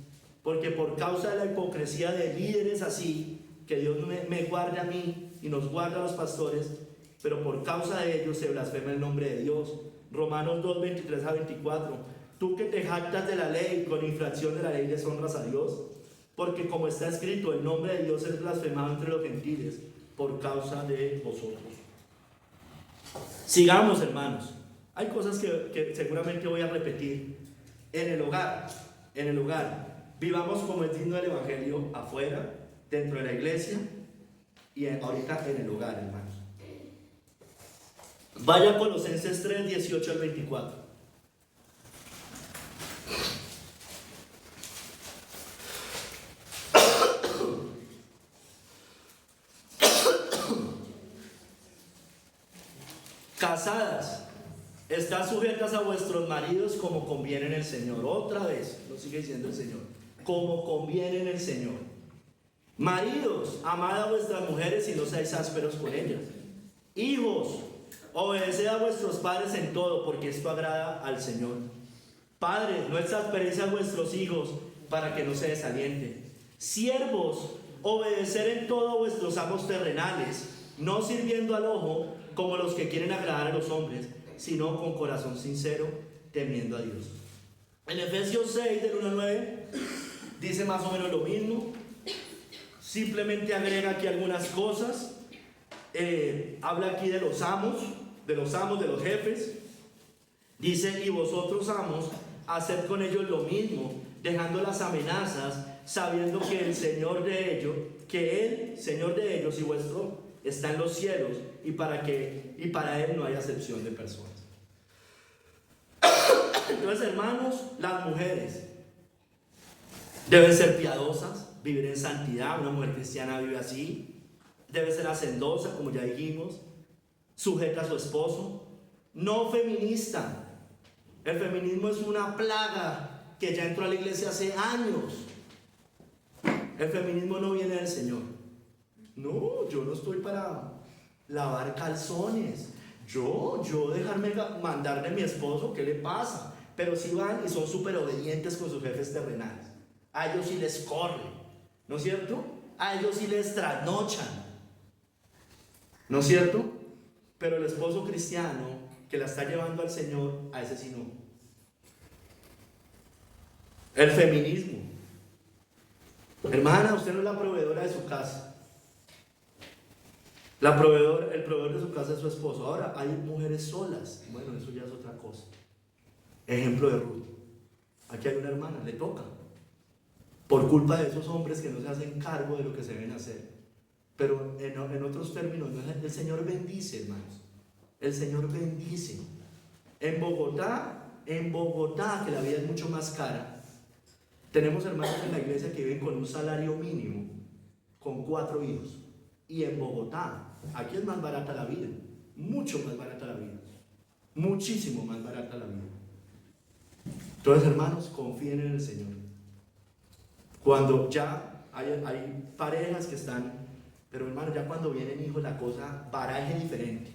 porque por causa de la hipocresía de líderes así, que Dios me guarde a mí y nos guarda a los pastores, pero por causa de ellos se blasfema el nombre de Dios. Romanos 2, 23 a 24: tú que te jactas de la ley, con infracción de la ley deshonras a Dios, porque como está escrito, el nombre de Dios es blasfemado entre los gentiles por causa de vosotros. Sigamos, hermanos. Hay cosas que seguramente voy a repetir. En el hogar, vivamos como es digno del Evangelio, afuera, dentro de la iglesia y ahorita en el hogar, hermanos. Vaya a Colosenses 3, 18 al 24. Casadas, estad sujetas a vuestros maridos como conviene en el Señor. Otra vez, lo sigue diciendo el Señor, como conviene en el Señor. Maridos, amad a vuestras mujeres y no seáis ásperos con ellas. Hijos, obedeced a vuestros padres en todo, porque esto agrada al Señor. Padres, no exasperéis a vuestros hijos, para que no se desalienten. Siervos, obedecer en todo a vuestros amos terrenales, no sirviendo al ojo como los que quieren agradar a los hombres, sino con corazón sincero, temiendo a Dios. En Efesios 6, del 1 al 9, dice más o menos lo mismo. Simplemente agrega aquí algunas cosas. Habla aquí de los amos, de los jefes. Dice: y vosotros, amos, haced con ellos lo mismo, dejando las amenazas, sabiendo que el Señor de ellos y vuestro está en los cielos, y para Él no hay acepción de personas. Entonces, hermanos, las mujeres Deben ser piadosas, vivir en santidad. Una mujer cristiana vive así. Debe ser hacendosa, como ya dijimos, sujeta a su esposo. No feminista. El feminismo es una plaga que ya entró a la iglesia hace años. El feminismo no viene del Señor. No, yo no estoy para lavar calzones. Yo dejarme mandar de mi esposo, ¿qué le pasa? Pero si van y son súper obedientes con sus jefes terrenales. A ellos sí les corre, ¿no es cierto? A ellos sí les trasnochan, ¿no es cierto? Pero el esposo cristiano que la está llevando al Señor, a ese sí no. El feminismo. Hermana, usted no es la proveedora de su casa. El proveedor de su casa es su esposo. Ahora, hay mujeres solas. Bueno, eso ya es otra cosa. Ejemplo de Ruth. Aquí hay una hermana, le toca. Por culpa de esos hombres que no se hacen cargo de lo que se deben hacer. Pero en otros términos, el Señor bendice, hermanos. El Señor bendice. En Bogotá, que la vida es mucho más cara, tenemos hermanos en la iglesia que viven con un salario mínimo, con 4 hijos. Y en Bogotá, aquí es más barata la vida, mucho más barata la vida, muchísimo más barata la vida. Entonces, hermanos, confíen en el Señor. Cuando ya hay parejas que están, pero hermanos, ya cuando vienen hijos, la cosa, paraje diferente.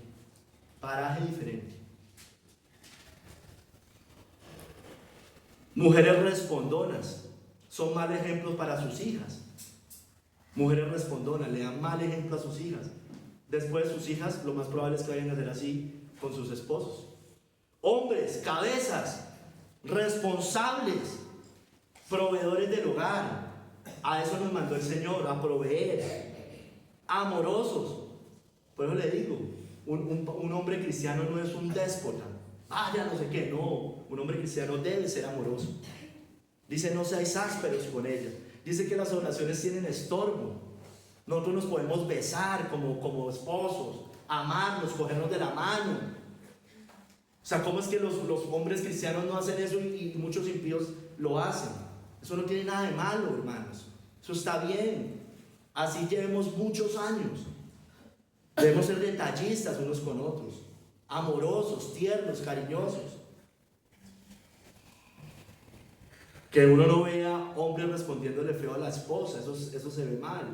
Mujeres respondonas son mal ejemplos para sus hijas. Mujeres respondonas le dan mal ejemplo a sus hijas. Después sus hijas lo más probable es que vayan a hacer así con sus esposos. Hombres, cabezas, responsables, proveedores del hogar. A eso nos mandó el Señor, a proveer. Amorosos. Por eso le digo, un hombre cristiano no es un déspota. Ya no sé qué, no. Un hombre cristiano debe ser amoroso. Dice, no seáis ásperos con ella. Dice que las oraciones tienen estorbo. Nosotros nos podemos besar como esposos, amarnos, cogernos de la mano. O sea, ¿cómo es que los hombres cristianos no hacen eso y muchos impíos lo hacen? Eso no tiene nada de malo, hermanos. Eso está bien. Así llevemos muchos años. Debemos ser detallistas unos con otros, amorosos, tiernos, cariñosos. Que uno no vea hombres respondiéndole feo a la esposa, eso se ve mal.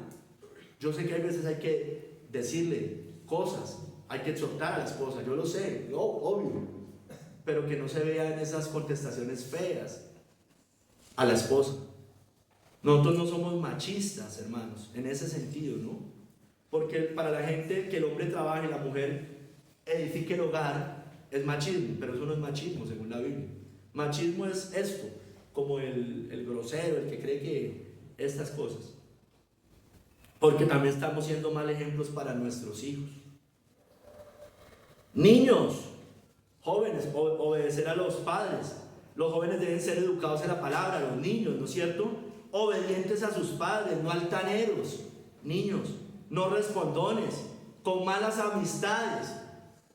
Yo sé que hay veces hay que decirle cosas, hay que exhortar a la esposa, yo lo sé, obvio, pero que no se vean esas contestaciones feas a la esposa. Nosotros no somos machistas, hermanos, en ese sentido, ¿no? Porque para la gente que el hombre trabaje y la mujer edifique el hogar es machismo, pero eso no es machismo según la Biblia. Machismo es esto, como el grosero, el que cree que estas cosas. Porque también estamos siendo mal ejemplos para nuestros hijos. Niños, jóvenes, obedecer a los padres. Los jóvenes deben ser educados en la palabra, los niños, ¿no es cierto? Obedientes a sus padres, no altaneros. Niños, no respondones, con malas amistades.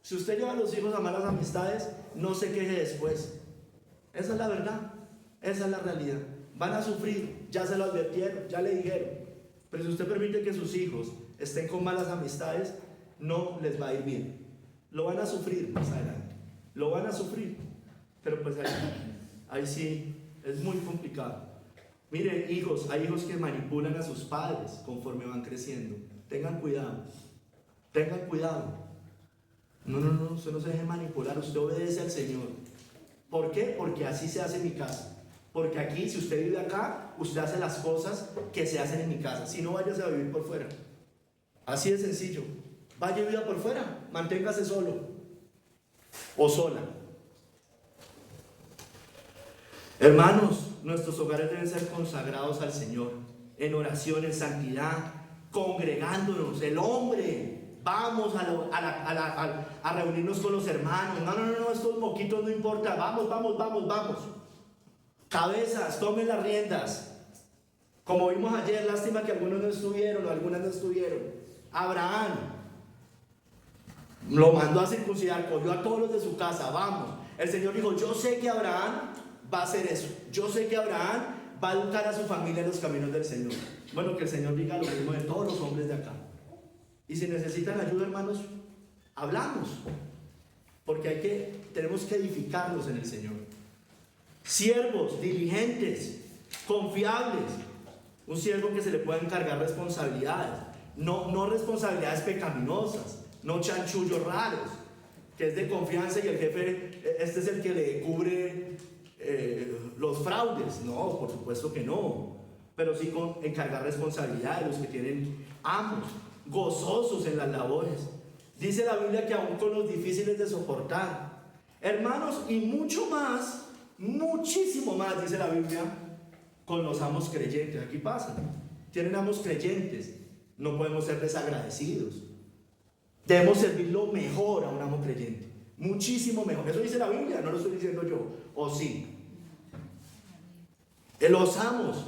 Si usted lleva a los hijos a malas amistades, no se queje después. Esa es la verdad. Esa es la realidad. Van a sufrir, ya se lo advirtieron, ya le dijeron. Pero si usted permite que sus hijos estén con malas amistades, no les va a ir bien. Lo van a sufrir más adelante. Lo van a sufrir. Pero pues ahí sí es muy complicado. Mire, hijos, hay hijos que manipulan a sus padres conforme van creciendo. Tengan cuidado. Tengan cuidado. No, usted no se deje manipular. Usted obedece al Señor. ¿Por qué? Porque así se hace en mi casa. Porque aquí, si usted vive acá, usted hace las cosas que se hacen en mi casa. Si no, váyase a vivir por fuera. Así de sencillo. Vaya y viva por fuera. Manténgase solo o sola. Hermanos, nuestros hogares deben ser consagrados al Señor. En oración, en santidad, congregándonos. El hombre, vamos a reunirnos con los hermanos. No, estos moquitos no importa. Vamos. Cabezas, tomen las riendas. Como vimos ayer, lástima que algunos no estuvieron o algunas no estuvieron. Abraham lo mandó a circuncidar, cogió a todos los de su casa, vamos. El Señor dijo, yo sé que Abraham va a hacer eso. Yo sé que Abraham va a educar a su familia en los caminos del Señor. Bueno, que el Señor diga lo mismo de todos los hombres de acá. Y si necesitan ayuda, hermanos, hablamos. Porque tenemos que edificarlos en el Señor. Siervos, diligentes, confiables. Un siervo que se le pueda encargar responsabilidades. No responsabilidades pecaminosas, no chanchullos raros, que es de confianza y el jefe, este es el que le cubre los fraudes. No, por supuesto que no. Pero sí encargar responsabilidades, los que tienen amos, gozosos en las labores. Dice la Biblia que aún con los difíciles de soportar, hermanos, y mucho más, muchísimo más, dice la Biblia, con los amos creyentes. Aquí pasa, tienen amos creyentes, no podemos ser desagradecidos. Debemos servir lo mejor a un amo creyente, muchísimo mejor. Eso dice la Biblia, no lo estoy diciendo yo, ¿o sí? Los amos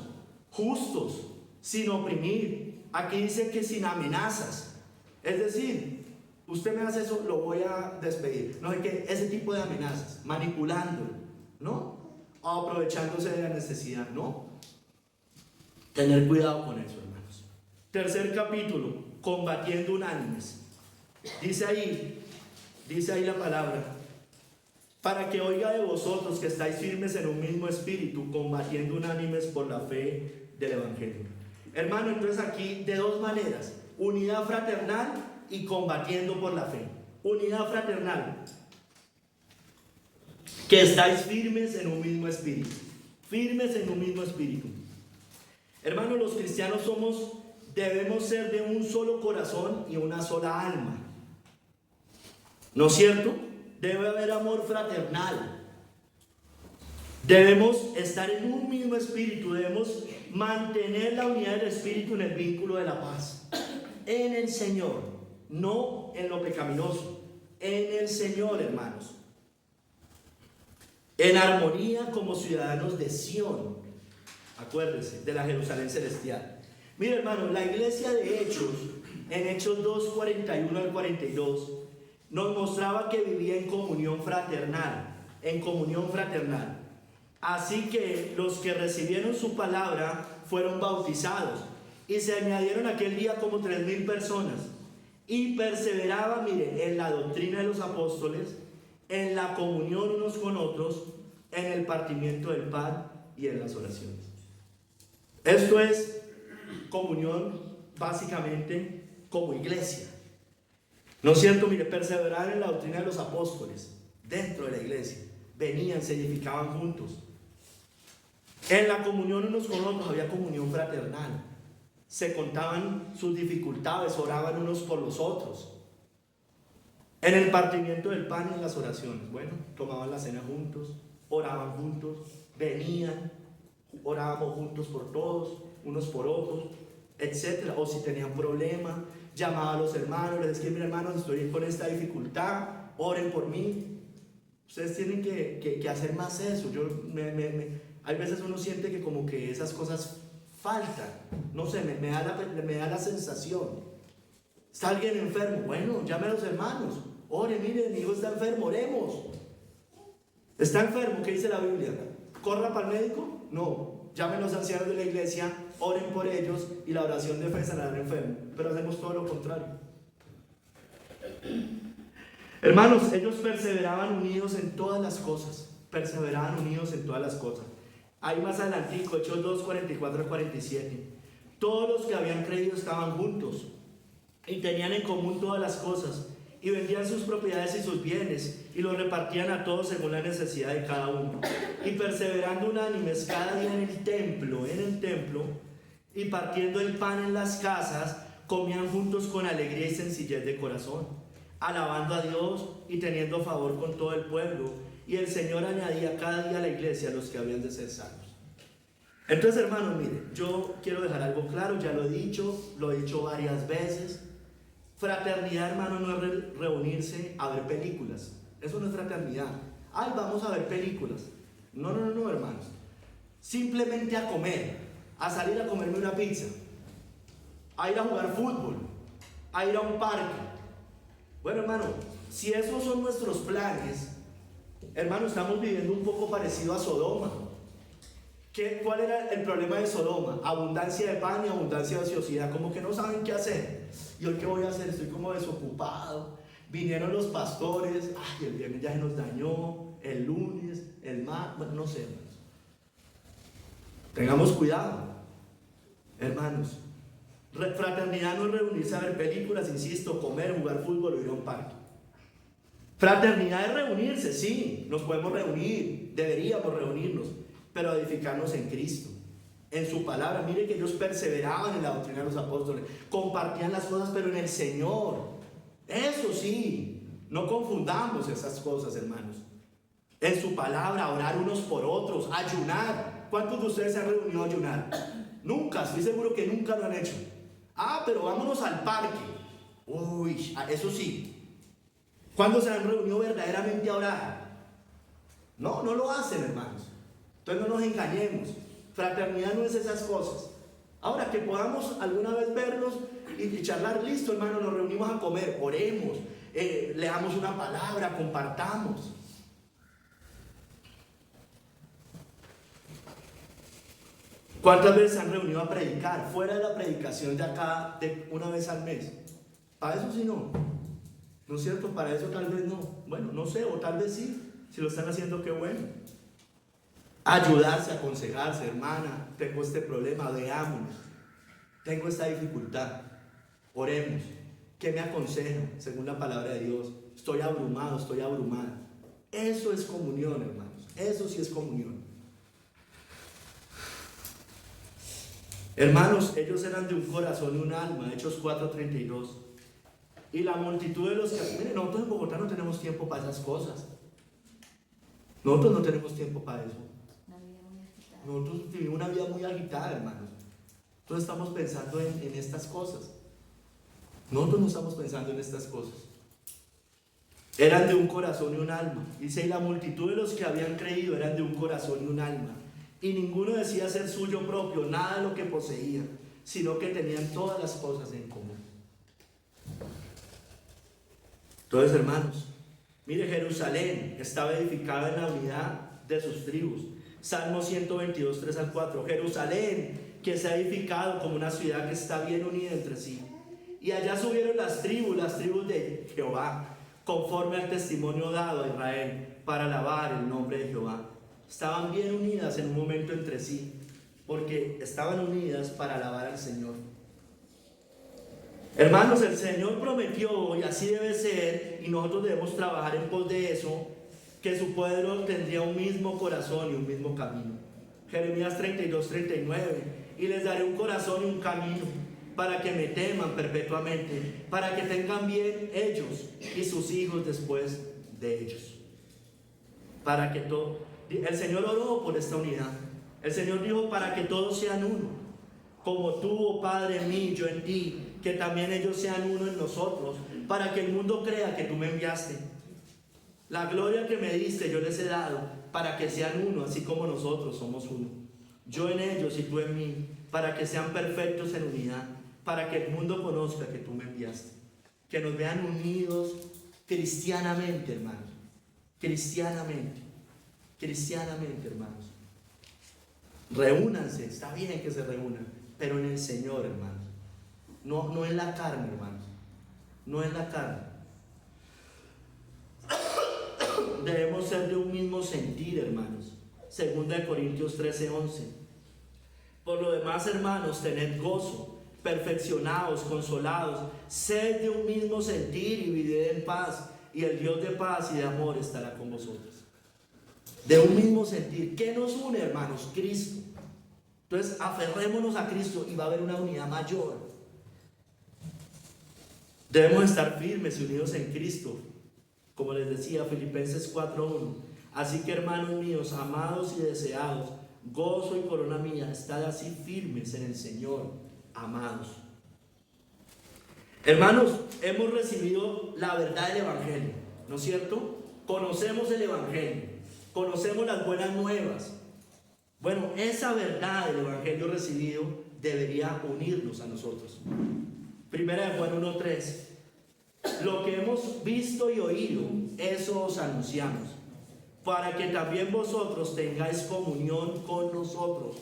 justos, sin oprimir. Aquí dice que sin amenazas. Es decir, usted me hace eso, lo voy a despedir. No sé qué, ese tipo de amenazas, manipulándolo, ¿no? O aprovechándose de la necesidad, ¿no? Tener cuidado con eso, hermanos. Tercer capítulo, combatiendo unánimes. Dice ahí la palabra, para que oiga de vosotros que estáis firmes en un mismo espíritu, combatiendo unánimes por la fe del Evangelio. Hermano, entonces aquí de dos maneras, unidad fraternal y combatiendo por la fe. Unidad fraternal, que estáis firmes en un mismo espíritu. Firmes en un mismo espíritu. Hermanos, los cristianos debemos ser de un solo corazón y una sola alma. ¿No es cierto? Debe haber amor fraternal. Debemos estar en un mismo espíritu. Debemos mantener la unidad del espíritu en el vínculo de la paz. En el Señor, no en lo pecaminoso. En el Señor, hermanos. En armonía como ciudadanos de Sión. Acuérdense, de la Jerusalén celestial. Mira, hermano, la iglesia de Hechos, en Hechos 2, 41 al 42, nos mostraba que vivía en comunión fraternal. En comunión fraternal. Así que los que recibieron su palabra fueron bautizados. Y se añadieron aquel día como 3,000 personas. Y perseveraban, mire, en la doctrina de los apóstoles, en la comunión unos con otros, en el partimiento del pan y en las oraciones. Esto es comunión básicamente como iglesia. ¿No es cierto? Mire, perseveraban en la doctrina de los apóstoles, dentro de la iglesia. Venían, se edificaban juntos. En la comunión unos con otros había comunión fraternal. Se contaban sus dificultades, oraban unos por los otros. En el partimiento del pan y en las oraciones, bueno, tomaban la cena juntos, oraban juntos, venían, orábamos juntos por todos, unos por otros, etc. O si tenían problema, llamaban a los hermanos, les decían, miren hermanos, estoy con esta dificultad, oren por mí. Ustedes tienen que hacer más eso. Hay veces uno siente que como que esas cosas faltan. No sé, me da la sensación. ¿Está alguien enfermo? Bueno, llame a los hermanos. Ore, mire, mi hijo está enfermo, oremos. ¿Está enfermo? ¿Qué dice la Biblia? ¿Corra para el médico? No. Llamen a los ancianos de la iglesia, oren por ellos y la oración de fe sanará al enfermo. Pero hacemos todo lo contrario. Hermanos, ellos perseveraban unidos en todas las cosas. Perseveraban unidos en todas las cosas. Ahí más adelantico, Hechos 2, 44 al 47. Todos los que habían creído estaban juntos y tenían en común todas las cosas, y vendían sus propiedades y sus bienes y los repartían a todos según la necesidad de cada uno, y perseverando unánimes cada día en el templo y partiendo el pan en las casas, comían juntos con alegría y sencillez de corazón, alabando a Dios y teniendo favor con todo el pueblo, y el Señor añadía cada día a la iglesia a los que habían de ser salvos. Entonces, hermanos, mire, yo quiero dejar algo claro, ya lo he dicho varias veces. Fraternidad, hermano, no es reunirse a ver películas. Eso no es fraternidad. Ay, vamos a ver películas. No, hermanos. Simplemente a comer, a salir a comerme una pizza, a ir a jugar fútbol, a ir a un parque. Bueno, hermano, si esos son nuestros planes, hermano, estamos viviendo un poco parecido a Sodoma, ¿Cuál era el problema de Sodoma? Abundancia de pan y abundancia de ociosidad. Como que no saben qué hacer. ¿Y hoy qué voy a hacer? Estoy como desocupado. Vinieron los pastores. Ay, el viernes ya se nos dañó. El lunes, el martes. Bueno, no sé, hermanos. Tengamos cuidado, hermanos. Fraternidad no es reunirse a ver películas, insisto, comer, jugar fútbol o ir a un parque. Fraternidad es reunirse, sí, nos podemos reunir, deberíamos reunirnos, pero edificarnos en Cristo, en su palabra. Mire que ellos perseveraban en la doctrina de los apóstoles, compartían las cosas, pero en el Señor. Eso sí, no confundamos esas cosas, hermanos. En su palabra, orar unos por otros, ayunar. ¿Cuántos de ustedes se han reunido a ayunar? Nunca, estoy seguro que nunca lo han hecho. Ah, pero vámonos al parque. Uy, eso sí. ¿Cuándo se han reunido verdaderamente a orar? No, no lo hacen, hermanos. Entonces no nos engañemos. Fraternidad no es esas cosas. Ahora, que podamos alguna vez vernos y charlar, listo, hermano, nos reunimos a comer, oremos, leamos una palabra, compartamos. ¿Cuántas veces se han reunido a predicar? Fuera de la predicación de acá, de una vez al mes. Para eso sí no. ¿No es cierto? Para eso tal vez no. Bueno, no sé, o tal vez sí. Si lo están haciendo, qué bueno. Ayudarse, aconsejarse, hermana, tengo este problema, veámonos. Tengo esta dificultad. Oremos. ¿Qué me aconsejan según la palabra de Dios? Estoy abrumado, estoy abrumada. Eso es comunión, hermanos. Eso sí es comunión. Hermanos, ellos eran de un corazón y un alma, Hechos 4:32. Y la multitud de los que... Miren, nosotros en Bogotá no tenemos tiempo para esas cosas. Nosotros no tenemos tiempo para eso. Nosotros vivimos una vida muy agitada, hermanos. Nosotros estamos pensando en estas cosas. Nosotros no estamos pensando en estas cosas. Eran de un corazón y un alma. Dice, y la multitud de los que habían creído eran de un corazón y un alma. Y ninguno decía ser suyo propio, nada de lo que poseía, sino que tenían todas las cosas en común. Entonces, hermanos, mire, Jerusalén estaba edificada en la unidad de sus tribus. Salmo 122, 3 al 4. Jerusalén, que se ha edificado como una ciudad que está bien unida entre sí. Y allá subieron las tribus de Jehová, conforme al testimonio dado a Israel, para alabar el nombre de Jehová. Estaban bien unidas en un momento entre sí, porque estaban unidas para alabar al Señor. Hermanos, el Señor prometió, y así debe ser, y nosotros debemos trabajar en pos de eso, que su pueblo tendría un mismo corazón y un mismo camino. Jeremías 32, 39. Y les daré un corazón y un camino, para que me teman perpetuamente, para que tengan bien ellos y sus hijos después de ellos. Para que todo... El Señor oró por esta unidad. El Señor dijo, para que todos sean uno, como tú, oh Padre, en mí, yo en ti, que también ellos sean uno en nosotros, para que el mundo crea que tú me enviaste. La gloria que me diste yo les he dado, para que sean uno, así como nosotros somos uno. Yo en ellos y tú en mí, para que sean perfectos en unidad, para que el mundo conozca que tú me enviaste. Que nos vean unidos cristianamente, hermanos. Cristianamente, hermanos. Reúnanse, está bien que se reúnan, pero en el Señor, hermanos. No en la carne, hermanos. No en la carne. Debemos ser de un mismo sentir, hermanos. 2 Corintios 13:11. Por lo demás, hermanos, tened gozo, perfeccionados, consolados, sed de un mismo sentir y vivid en paz, y el Dios de paz y de amor estará con vosotros. De un mismo sentir. ¿Qué nos une, hermanos? Cristo. Entonces, aferrémonos a Cristo y va a haber una unidad mayor. Debemos estar firmes y unidos en Cristo. Como les decía, Filipenses 4:1. Así que, hermanos míos, amados y deseados, gozo y corona mía, estad así firmes en el Señor, amados. Hermanos, hemos recibido la verdad del Evangelio, ¿no es cierto? Conocemos el Evangelio, conocemos las buenas nuevas. Bueno, esa verdad del Evangelio recibido debería unirnos a nosotros. Primera de Juan 1:3. Lo que hemos visto y oído, eso os anunciamos, para que también vosotros tengáis comunión con nosotros.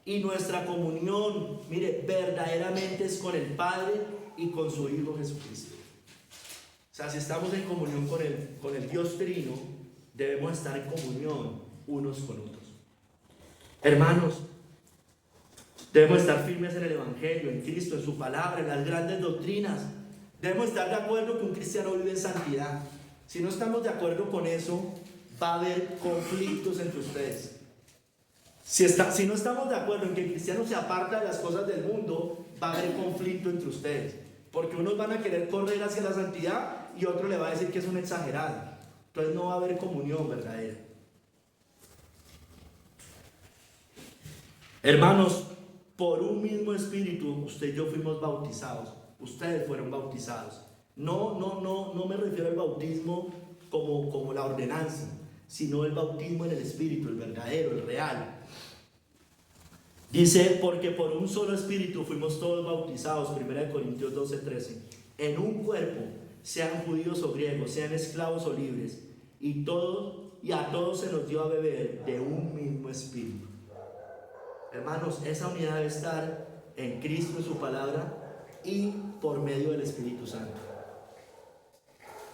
Y nuestra comunión, mire, verdaderamente es con el Padre y con su Hijo Jesucristo. O sea, si estamos en comunión con el Dios Trino, debemos estar en comunión unos con otros. Hermanos, debemos estar firmes en el Evangelio, en Cristo, en su palabra, en las grandes doctrinas. Debemos estar de acuerdo que un cristiano vive en santidad. Si no estamos de acuerdo con eso, va a haber conflictos entre ustedes. Si no estamos de acuerdo en que el cristiano se aparta de las cosas del mundo, va a haber conflicto entre ustedes. Porque unos van a querer correr hacia la santidad y otro le va a decir que es un exagerado. Entonces no va a haber comunión verdadera. Hermanos, por un mismo espíritu, usted y yo fuimos bautizados. Ustedes fueron bautizados. No me refiero al bautismo como la ordenanza, sino el bautismo en el espíritu, el verdadero, el real. Dice, porque por un solo espíritu fuimos todos bautizados, 1 Corintios 12:13, en un cuerpo, sean judíos o griegos, sean esclavos o libres, y a todos se nos dio a beber de un mismo espíritu. Hermanos, esa unidad debe estar en Cristo, en su palabra, y por medio del Espíritu Santo.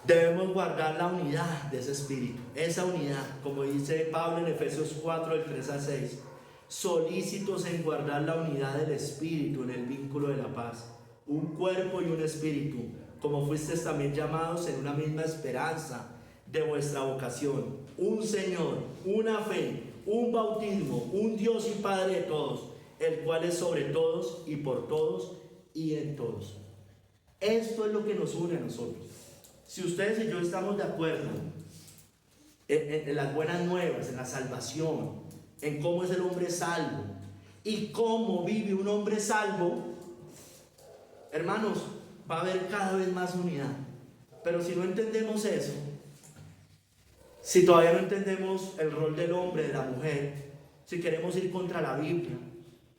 Debemos guardar la unidad de ese espíritu, esa unidad, como dice Pablo en Efesios 4, del 3 al 6, solícitos en guardar la unidad del espíritu en el vínculo de la paz, un cuerpo y un espíritu, como fuisteis también llamados en una misma esperanza de vuestra vocación, un Señor, una fe, un bautismo, un Dios y Padre de todos, el cual es sobre todos y por todos y en todos. Esto es lo que nos une a nosotros. Si ustedes y yo estamos de acuerdo en las buenas nuevas, en la salvación, en cómo es el hombre salvo y cómo vive un hombre salvo, hermanos, va a haber cada vez más unidad. Pero si no entendemos eso, si todavía no entendemos el rol del hombre, de la mujer, si queremos ir contra la Biblia,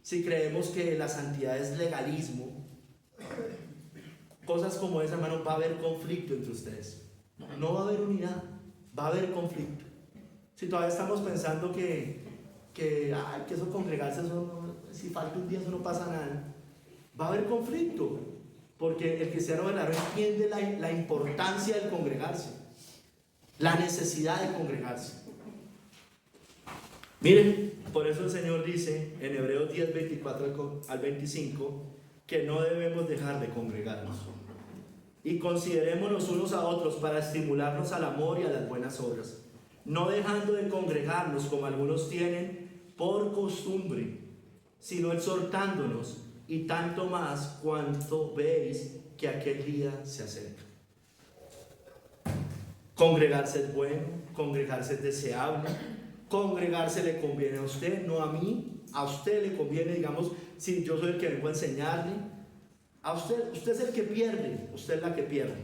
si creemos que la santidad es legalismo, cosas como esa, hermano, va a haber conflicto entre ustedes. No va a haber unidad, va a haber conflicto. Si todavía estamos pensando que eso congregarse, si falta un día eso no pasa nada, va a haber conflicto, porque el cristiano verdadero entiende la importancia del congregarse, la necesidad de congregarse. Miren, por eso el Señor dice en Hebreos 10, 24 al 25, que no debemos dejar de congregarnos. Y considerémonos unos a otros para estimularnos al amor y a las buenas obras, no dejando de congregarnos como algunos tienen por costumbre, sino exhortándonos, y tanto más cuanto veis que aquel día se acerca. Congregarse es bueno, congregarse es deseable, congregarse le conviene a usted, no a mí. A usted le conviene, digamos, si yo soy el que vengo a enseñarle, a usted es el que pierde, usted es la que pierde,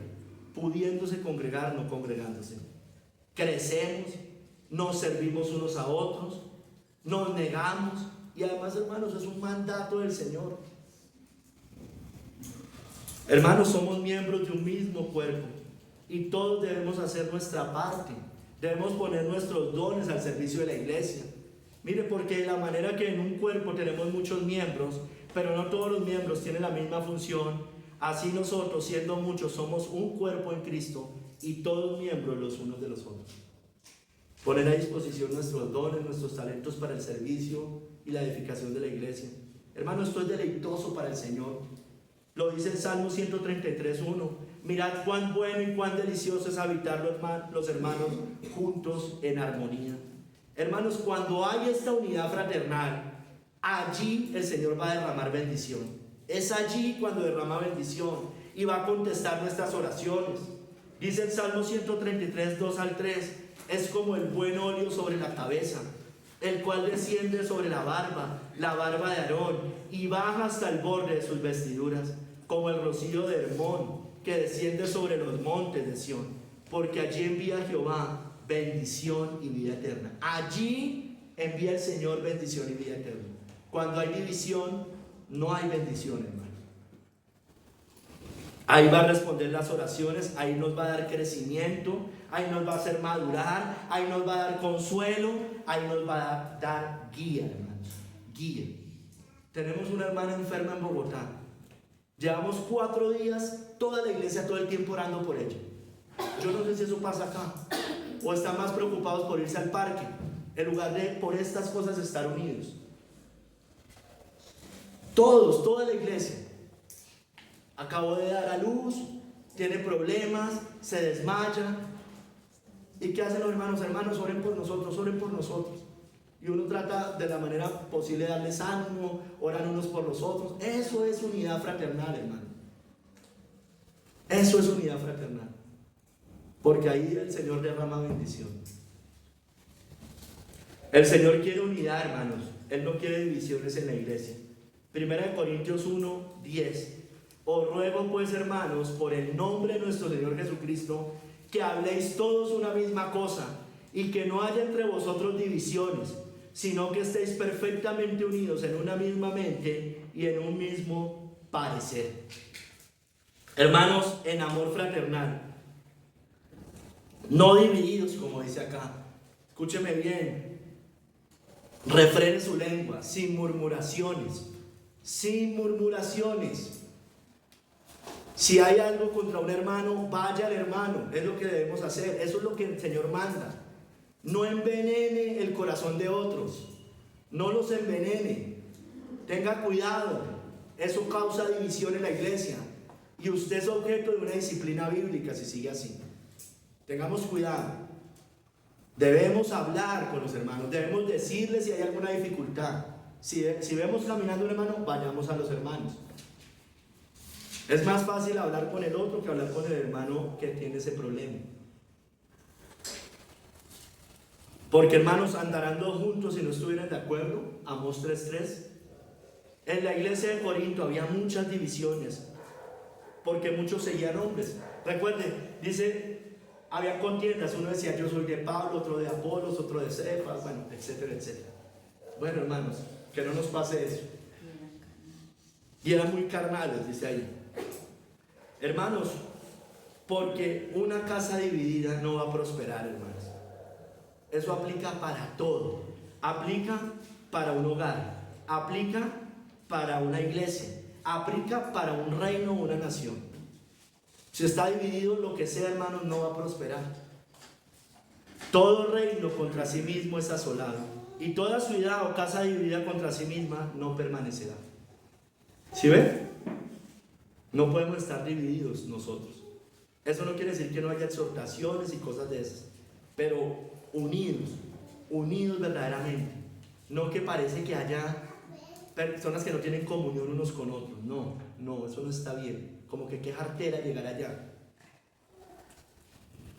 pudiéndose congregar, no congregándose. Crecemos, nos servimos unos a otros, nos negamos, y además, hermanos, es un mandato del Señor. Hermanos, somos miembros de un mismo cuerpo y todos debemos hacer nuestra parte, debemos poner nuestros dones al servicio de la iglesia. Mire, porque de la manera que en un cuerpo tenemos muchos miembros, pero no todos los miembros tienen la misma función, así nosotros, siendo muchos, somos un cuerpo en Cristo y todos miembros los unos de los otros. Poner a disposición nuestros dones, nuestros talentos para el servicio y la edificación de la iglesia. Hermano, esto es deleitoso para el Señor. Lo dice el Salmo 133:1. Mirad cuán bueno y cuán delicioso es habitar los hermanos juntos en armonía. Hermanos, cuando hay esta unidad fraternal, allí el Señor va a derramar bendición. Es allí cuando derrama bendición y va a contestar nuestras oraciones. Dice el Salmo 133, 2 al 3, es como el buen óleo sobre la cabeza, el cual desciende sobre la barba de Aarón, y baja hasta el borde de sus vestiduras, como el rocío de Hermón, que desciende sobre los montes de Sión, porque allí envía Jehová bendición y vida eterna. Allí envía el Señor bendición y vida eterna. Cuando hay división, no hay bendición, hermano. Ahí va a responder las oraciones, ahí nos va a dar crecimiento, ahí nos va a hacer madurar, ahí nos va a dar consuelo, ahí nos va a dar guía, hermanos, guía. Tenemos una hermana enferma en Bogotá. Llevamos 4 días, toda la iglesia todo el tiempo orando por ella. Yo no sé si eso pasa acá, o están más preocupados por irse al parque, en lugar de por estas cosas estar unidos. Todos, toda la iglesia. Acabó de dar a luz, tiene problemas, se desmaya. ¿Y qué hacen los hermanos? Hermanos, oren por nosotros, oren por nosotros. Y uno trata de la manera posible de darles ánimo, oran unos por los otros. Eso es unidad fraternal, hermano. Eso es unidad fraternal. Porque ahí el Señor derrama bendición. El Señor quiere unidad, hermanos. Él no quiere divisiones en la iglesia. 1 Corintios 1:10. Os ruego pues, hermanos, por el nombre de nuestro Señor Jesucristo, que habléis todos una misma cosa, y que no haya entre vosotros divisiones, sino que estéis perfectamente unidos en una misma mente y en un mismo parecer. Hermanos, en amor fraternal, no divididos, como dice acá. Escúcheme bien. Refrene su lengua, sin murmuraciones. Sin murmuraciones. Si hay algo contra un hermano, vaya al hermano. Es lo que debemos hacer. Eso es lo que el Señor manda. No envenene el corazón de otros. No los envenene. Tenga cuidado. Eso causa división en la iglesia. Y usted es objeto de una disciplina bíblica si sigue así. Tengamos cuidado. Debemos hablar con los hermanos. Debemos decirles si hay alguna dificultad. Si vemos caminando un hermano, vayamos a los hermanos. Es más fácil hablar con el otro que hablar con el hermano que tiene ese problema. Porque, hermanos, andarán dos juntos si no estuvieran de acuerdo. Amós 3:3. En la iglesia de Corinto había muchas divisiones, porque muchos seguían hombres. Recuerden, dice, había contiendas. Uno decía, yo soy de Pablo, otro de Apolos, otro de Cefas, bueno, etcétera, etcétera. Bueno, hermanos, que no nos pase eso. Y eran muy carnales, dice ahí. Hermanos, porque una casa dividida no va a prosperar, hermanos. Eso aplica para todo. Aplica para un hogar, aplica para una iglesia, aplica para un reino o una nación. Si está dividido, lo que sea, hermanos, no va a prosperar. Todo reino contra sí mismo es asolado, y toda ciudad o casa dividida contra sí misma no permanecerá. ¿Sí ven? No podemos estar divididos nosotros. Eso no quiere decir que no haya exhortaciones y cosas de esas, pero unidos, unidos verdaderamente. No que parece que haya personas que no tienen comunión unos con otros. No, eso no está bien. Como que qué jartera llegar allá.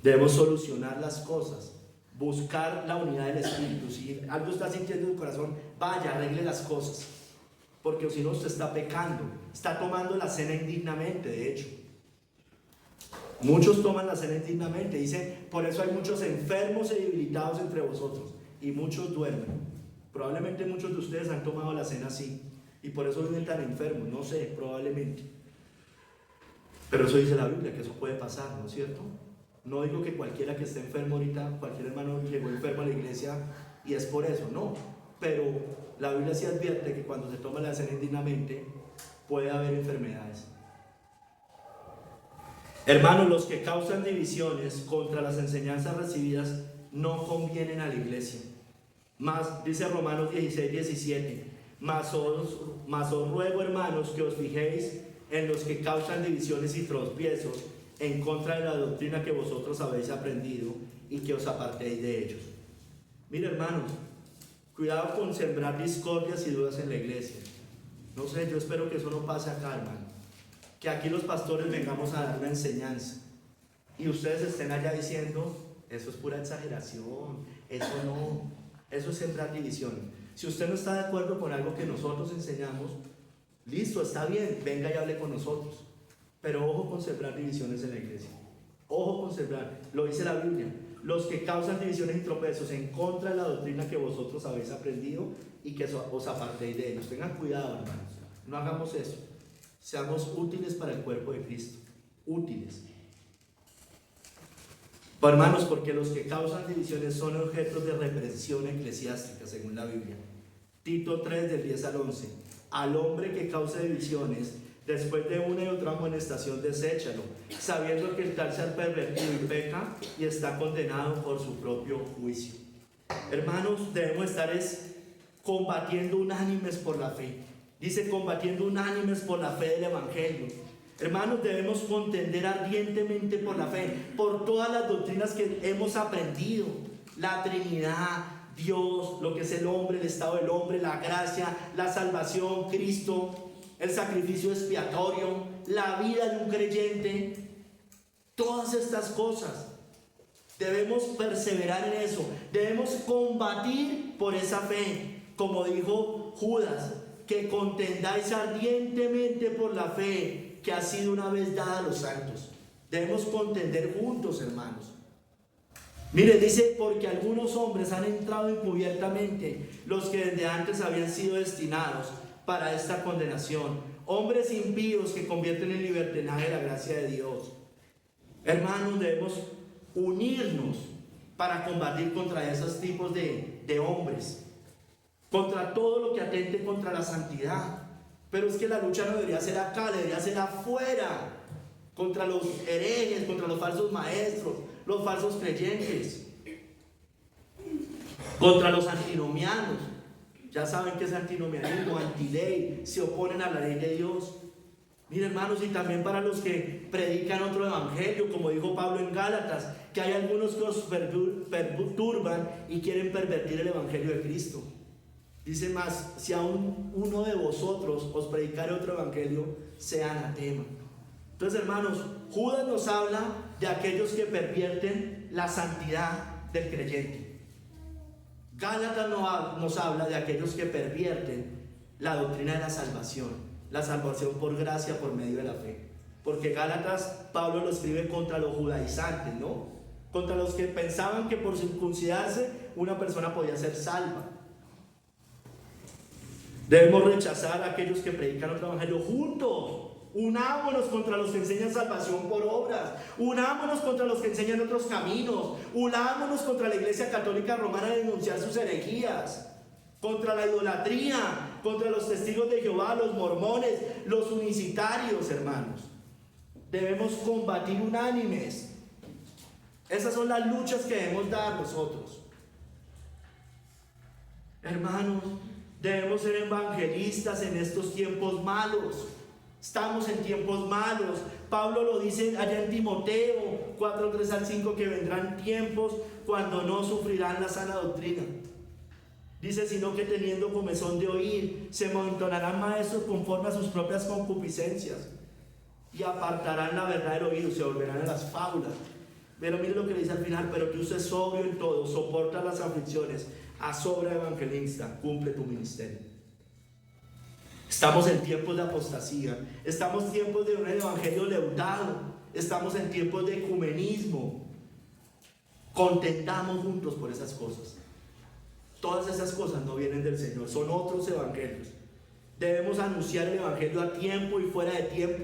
Debemos solucionar las cosas, buscar la unidad del Espíritu. Si algo está sintiendo en el corazón, vaya, arregle las cosas. Porque si no, usted está pecando, está tomando la cena indignamente, de hecho. Muchos toman la cena indignamente, dicen, por eso hay muchos enfermos y debilitados entre vosotros, y muchos duermen. Probablemente muchos de ustedes han tomado la cena así, y por eso viven tan enfermos, no sé, probablemente. Pero eso dice la Biblia, que eso puede pasar, ¿no es cierto? No digo que cualquiera que esté enfermo ahorita, cualquier hermano llegó enfermo a la iglesia, y es por eso, no. Pero la Biblia sí advierte que cuando se toma la cena indignamente puede haber enfermedades. Hermanos, los que causan divisiones contra las enseñanzas recibidas no convienen a la iglesia. Más, dice Romanos 16:17, mas os ruego, hermanos, que os fijéis en los que causan divisiones y tropiezos en contra de la doctrina que vosotros habéis aprendido, y que os apartéis de ellos. Mire, hermanos, cuidado con sembrar discordias y dudas en la iglesia. No sé, yo espero que eso no pase acá, hermano. Que aquí los pastores vengamos a dar una enseñanza y ustedes estén allá diciendo, eso es pura exageración, eso no, eso es sembrar división. Si usted no está de acuerdo con algo que nosotros enseñamos, listo, está bien, venga y hable con nosotros. Pero ojo con sembrar divisiones en la iglesia. Ojo con sembrar, lo dice la Biblia. Los que causan divisiones y tropezos en contra de la doctrina que vosotros habéis aprendido, y que os apartéis de ellos. Tengan cuidado, hermanos. No hagamos eso. Seamos útiles para el cuerpo de Cristo. útiles. Pero hermanos, porque los que causan divisiones son objetos de reprensión eclesiástica, según la Biblia. Tito 3, del 10 al 11. Al hombre que causa divisiones, después de una y otra amonestación, deséchalo, sabiendo que el tal se ha pervertido y peca y está condenado por su propio juicio. Hermanos, debemos estar combatiendo unánimes por la fe. Dice combatiendo unánimes por la fe del Evangelio. Hermanos, debemos contender ardientemente por la fe, por todas las doctrinas que hemos aprendido. La Trinidad, Dios, lo que es el hombre, el estado del hombre, la gracia, la salvación, Cristo, el sacrificio expiatorio, la vida de un creyente. Todas estas cosas debemos perseverar en eso. Debemos combatir por esa fe, como dijo Judas, que contendáis ardientemente por la fe que ha sido una vez dada a los santos. Debemos contender juntos, hermanos. Mire, dice, porque algunos hombres han entrado encubiertamente, los que desde antes habían sido destinados para esta condenación, hombres impíos que convierten en libertinaje la gracia de Dios. Hermanos, debemos unirnos para combatir contra esos tipos de hombres, contra todo lo que atente contra la santidad. Pero es que la lucha no debería ser acá, debería ser afuera, contra los herejes, contra los falsos maestros, los falsos creyentes, contra los antinomianos. Ya saben que es antinomianismo, antiley, se oponen a la ley de Dios. Miren, hermanos, y también para los que predican otro evangelio, como dijo Pablo en Gálatas, que hay algunos que os perturban y quieren pervertir el evangelio de Cristo. Dice más, si aún uno de vosotros os predicare otro evangelio, sea anatema. Entonces, hermanos, Judas nos habla de aquellos que pervierten la santidad del creyente. Gálatas nos habla de aquellos que pervierten la doctrina de la salvación por gracia por medio de la fe. Porque Gálatas, Pablo lo escribe contra los judaizantes, ¿no? Contra los que pensaban que por circuncidarse una persona podía ser salva. Debemos rechazar a aquellos que predican otro evangelio juntos. Unámonos contra los que enseñan salvación por obras. Unámonos contra los que enseñan otros caminos. Unámonos contra la Iglesia Católica Romana a denunciar sus herejías. Contra la idolatría, contra los testigos de Jehová, los mormones, los unicitarios, hermanos. Debemos combatir unánimes. Esas son las luchas que debemos dar nosotros. Hermanos, debemos ser evangelistas en estos tiempos malos. Estamos en tiempos malos. Pablo lo dice allá en Timoteo 4, 3 al 5, que vendrán tiempos cuando no sufrirán la sana doctrina. Dice, sino que teniendo comezón de oír, se amontonarán maestros conforme a sus propias concupiscencias y apartarán la verdad del oído, se volverán a las fábulas. Pero mire lo que dice al final, pero tú seas sobrio en todo, soporta las aflicciones, haz obra evangelista, cumple tu ministerio. Estamos en tiempos de apostasía, estamos en tiempos de un evangelio leudado, estamos en tiempos de ecumenismo. Contendamos juntos por esas cosas. Todas esas cosas no vienen del Señor, son otros evangelios. Debemos anunciar el evangelio a tiempo y fuera de tiempo.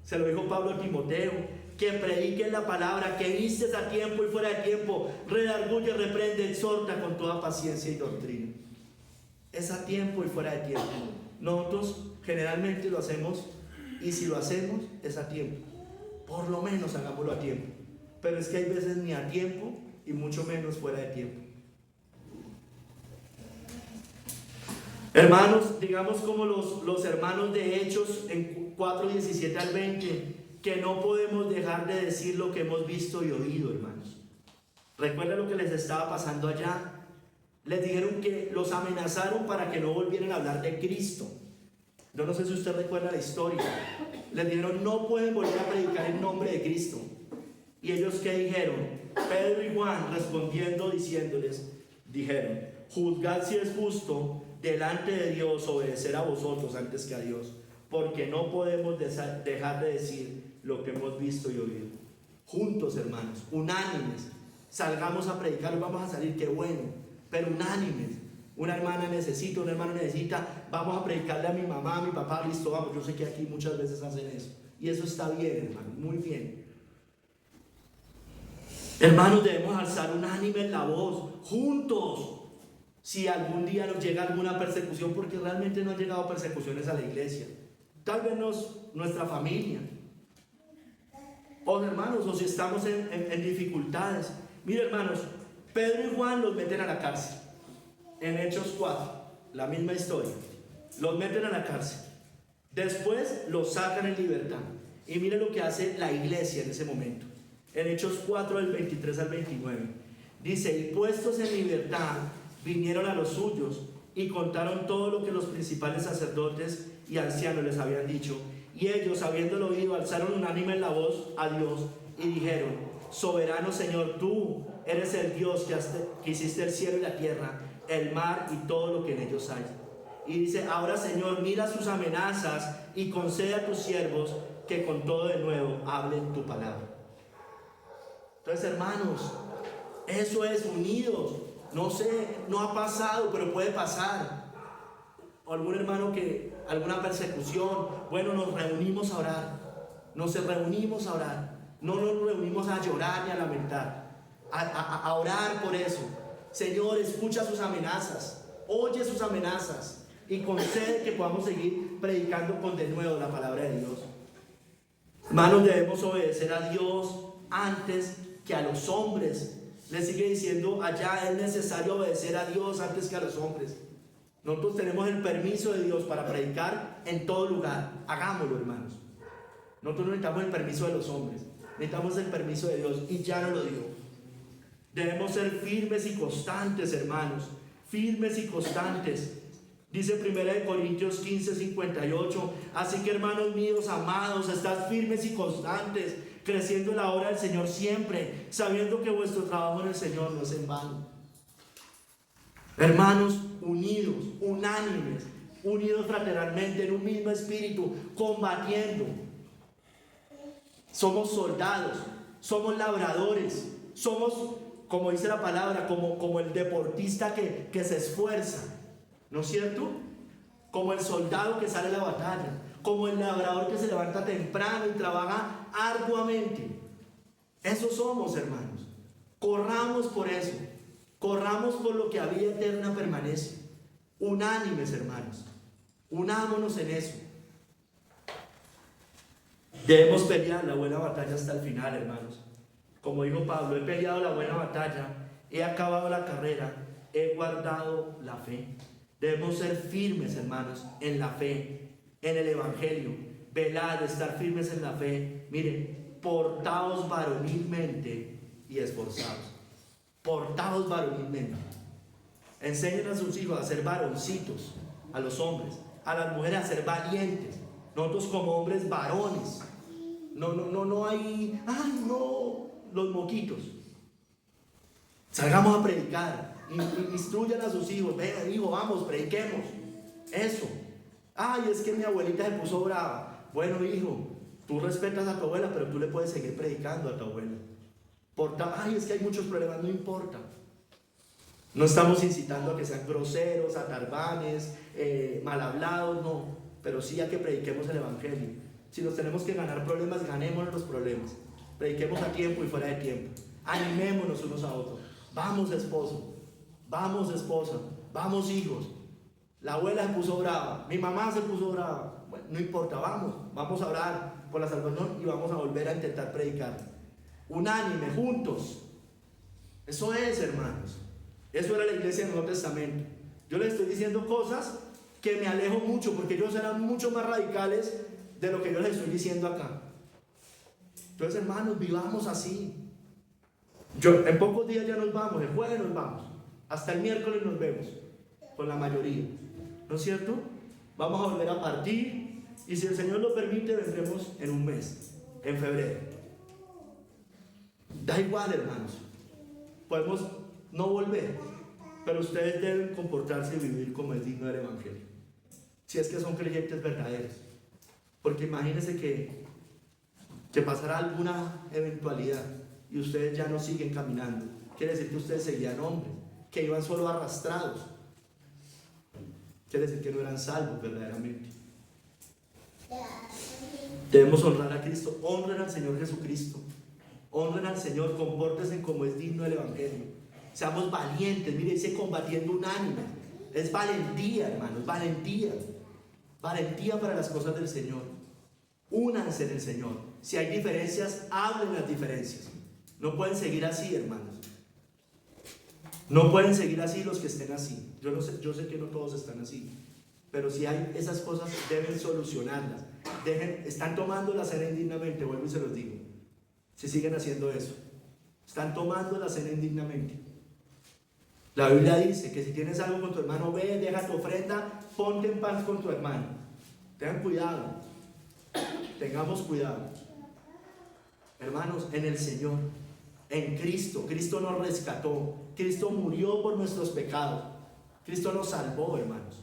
Se lo dijo Pablo a Timoteo, que prediquen la palabra, que instes a tiempo y fuera de tiempo, redarguye, reprende, exhorta con toda paciencia y doctrina. Es a tiempo y fuera de tiempo. Nosotros generalmente lo hacemos, y si lo hacemos es a tiempo. Por lo menos hagámoslo a tiempo. Pero es que hay veces ni a tiempo y mucho menos fuera de tiempo. Hermanos, digamos como los hermanos de Hechos en 4:17 al 20, que no podemos dejar de decir lo que hemos visto y oído, hermanos. ¿Recuerdan lo que les estaba pasando allá? Les dijeron que los amenazaron para que no volvieran a hablar de Cristo. Yo no sé si usted recuerda la historia. Les dijeron, no pueden volver a predicar en nombre de Cristo. ¿Y ellos qué dijeron? Pedro y Juan respondiendo, dijeron, juzgad si es justo delante de Dios obedecer a vosotros antes que a Dios, porque no podemos dejar de decir lo que hemos visto y oído. Juntos, hermanos, unánimes, salgamos a predicar, vamos a salir, qué bueno, pero unánimes. Una hermana necesita, un hermano necesita, vamos a predicarle a mi mamá, a mi papá, listo, vamos. Yo sé que aquí muchas veces hacen eso, Y eso está bien, hermano, muy bien. Hermanos, debemos alzar unánime la voz, juntos. Si algún día nos llega alguna persecución, porque realmente no han llegado persecuciones a la iglesia. Tal vez nuestra familia. O hermanos, o si estamos en dificultades. Mire, hermanos, Pedro y Juan los meten a la cárcel. En Hechos 4, la misma historia. Los meten a la cárcel. Después los sacan en libertad. Y mire lo que hace la iglesia en ese momento. En Hechos 4, del 23 al 29. Dice, y puestos en libertad, vinieron a los suyos y contaron todo lo que los principales sacerdotes y ancianos les habían dicho. Y ellos, habiéndolo oído, alzaron unánime la voz a Dios y dijeron, soberano Señor, tú eres el Dios que hiciste el cielo y la tierra, el mar y todo lo que en ellos hay. Y dice, ahora Señor, mira sus amenazas y concede a tus siervos que con todo de nuevo hablen tu palabra. Entonces, hermanos, eso es unidos. No sé, no ha pasado, pero puede pasar. O algún hermano que, alguna persecución, bueno, nos reunimos a orar. Nos reunimos a orar. No nos reunimos a llorar ni a lamentar. A orar por eso. Señor, escucha sus amenazas. Oye sus amenazas. Y concede que podamos seguir predicando con de nuevo la palabra de Dios. Hermanos, debemos obedecer a Dios antes que a los hombres. Le sigue diciendo allá, es necesario obedecer a Dios antes que a los hombres. Nosotros tenemos el permiso de Dios para predicar en todo lugar. Hagámoslo, hermanos. Nosotros no necesitamos el permiso de los hombres, necesitamos el permiso de Dios, y ya nos lo dio. Debemos ser firmes y constantes, hermanos. Firmes y constantes. Dice 1 Corintios 15, 58. Así que, hermanos míos amados, estad firmes y constantes, creciendo en la obra del Señor siempre, sabiendo que vuestro trabajo en el Señor no es en vano. Hermanos, unidos, unánimes, unidos fraternalmente en un mismo espíritu, combatiendo. Somos soldados, somos labradores, somos, como dice la palabra, como el deportista que se esfuerza, ¿no es cierto? Como el soldado que sale a la batalla, como el labrador que se levanta temprano y trabaja arduamente. Eso somos, hermanos. Corramos por eso. Corramos por lo que a vida eterna permanece. Unánimes, hermanos. Unámonos en eso. Debemos pelear la buena batalla hasta el final, hermanos. Como dijo Pablo, he peleado la buena batalla, he acabado la carrera, he guardado la fe. Debemos ser firmes, hermanos, en la fe, en el evangelio. Velad, estar firmes en la fe. Miren, portaos varonilmente y esforzados. Portaos varonilmente. Enseñen a sus hijos a ser varoncitos, a los hombres, a las mujeres a ser valientes. Nosotros como hombres varones. No hay, ay no, los moquitos. Salgamos a predicar. Instruyan a sus hijos. Venga, hijo, vamos, prediquemos. Eso. Ay, es que mi abuelita se puso brava. Bueno, hijo, tú respetas a tu abuela, pero tú le puedes seguir predicando a tu abuela. Ay, es que hay muchos problemas, no importa. No estamos incitando a que sean groseros, atarbanes, mal hablados, no. Pero sí a que prediquemos el evangelio. Si nos tenemos que ganar problemas, ganémonos los problemas. Prediquemos a tiempo y fuera de tiempo. Animémonos unos a otros. Vamos, esposo. Vamos, esposa. Vamos, hijos. La abuela se puso brava. Mi mamá se puso brava. Bueno, no importa, vamos a orar por la salvación y vamos a volver a intentar predicar. Unánime, juntos. Eso es, hermanos. Eso era la iglesia del Nuevo Testamento. Yo les estoy diciendo cosas que me alejo mucho, porque ellos eran mucho más radicales de lo que yo les estoy diciendo acá. Entonces, hermanos, vivamos así. En pocos días ya nos vamos, el jueves nos vamos. Hasta el miércoles nos vemos, con la mayoría. ¿No es cierto? Vamos a volver a partir, y si el Señor lo permite, vendremos en un mes, en febrero. Da igual, hermanos. Podemos no volver, pero ustedes deben comportarse y vivir como es digno del evangelio, si es que son creyentes verdaderos. Porque imagínense que pasará alguna eventualidad y ustedes ya no siguen caminando. Quiere decir que ustedes seguían hombres, que iban solo arrastrados. Quiere decir que no eran salvos verdaderamente. Debemos honrar a Cristo. Honren al Señor Jesucristo. Honren al Señor, compórtense como es digno del Evangelio. Seamos valientes, mire, dice combatiendo unánime. Es valentía, hermanos, valentía. Valentía para las cosas del Señor. Únanse en el Señor. Si hay diferencias, hablen las diferencias. No pueden seguir así, hermanos. No pueden seguir así los que estén así. Yo sé que no todos están así. Pero si hay esas cosas, deben solucionarlas. Están tomando la cena indignamente, vuelvo y se los digo. Si siguen haciendo eso, están tomando la cena indignamente. La Biblia dice que si tienes algo con tu hermano, ve, deja tu ofrenda, ponte en paz con tu hermano. Tengan cuidado, tengamos cuidado. Hermanos, en el Señor, en Cristo, Cristo nos rescató, Cristo murió por nuestros pecados, Cristo nos salvó, hermanos.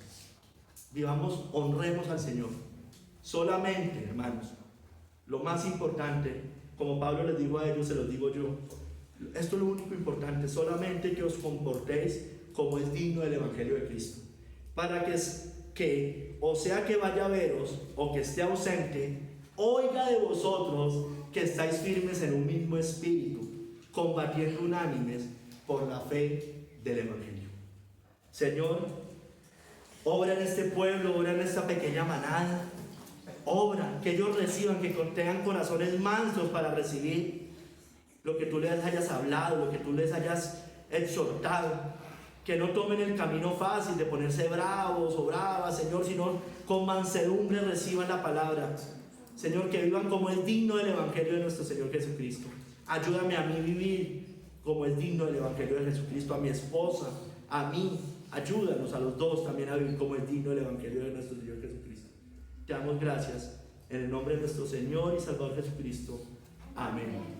Vivamos, honremos al Señor. Solamente, hermanos, lo más importante, como Pablo les dijo a ellos, se los digo yo. Esto es lo único importante, solamente que os comportéis como es digno del Evangelio de Cristo. Para que o sea que vaya a veros o que esté ausente, oiga de vosotros que estáis firmes en un mismo espíritu, combatiendo unánimes por la fe del Evangelio. Señor, obra en este pueblo, obra en esta pequeña manada. Obra, que ellos reciban, que tengan corazones mansos para recibir lo que tú les hayas hablado, lo que tú les hayas exhortado. Que no tomen el camino fácil de ponerse bravos o bravas, Señor, sino con mansedumbre reciban la palabra. Señor, que vivan como es digno del Evangelio de nuestro Señor Jesucristo. Ayúdame a mí vivir como es digno del Evangelio de Jesucristo, a mi esposa, a mí. Ayúdanos a los dos también a vivir como es digno del Evangelio de nuestro Señor Jesucristo. Te damos gracias en el nombre de nuestro Señor y Salvador Jesucristo. Amén.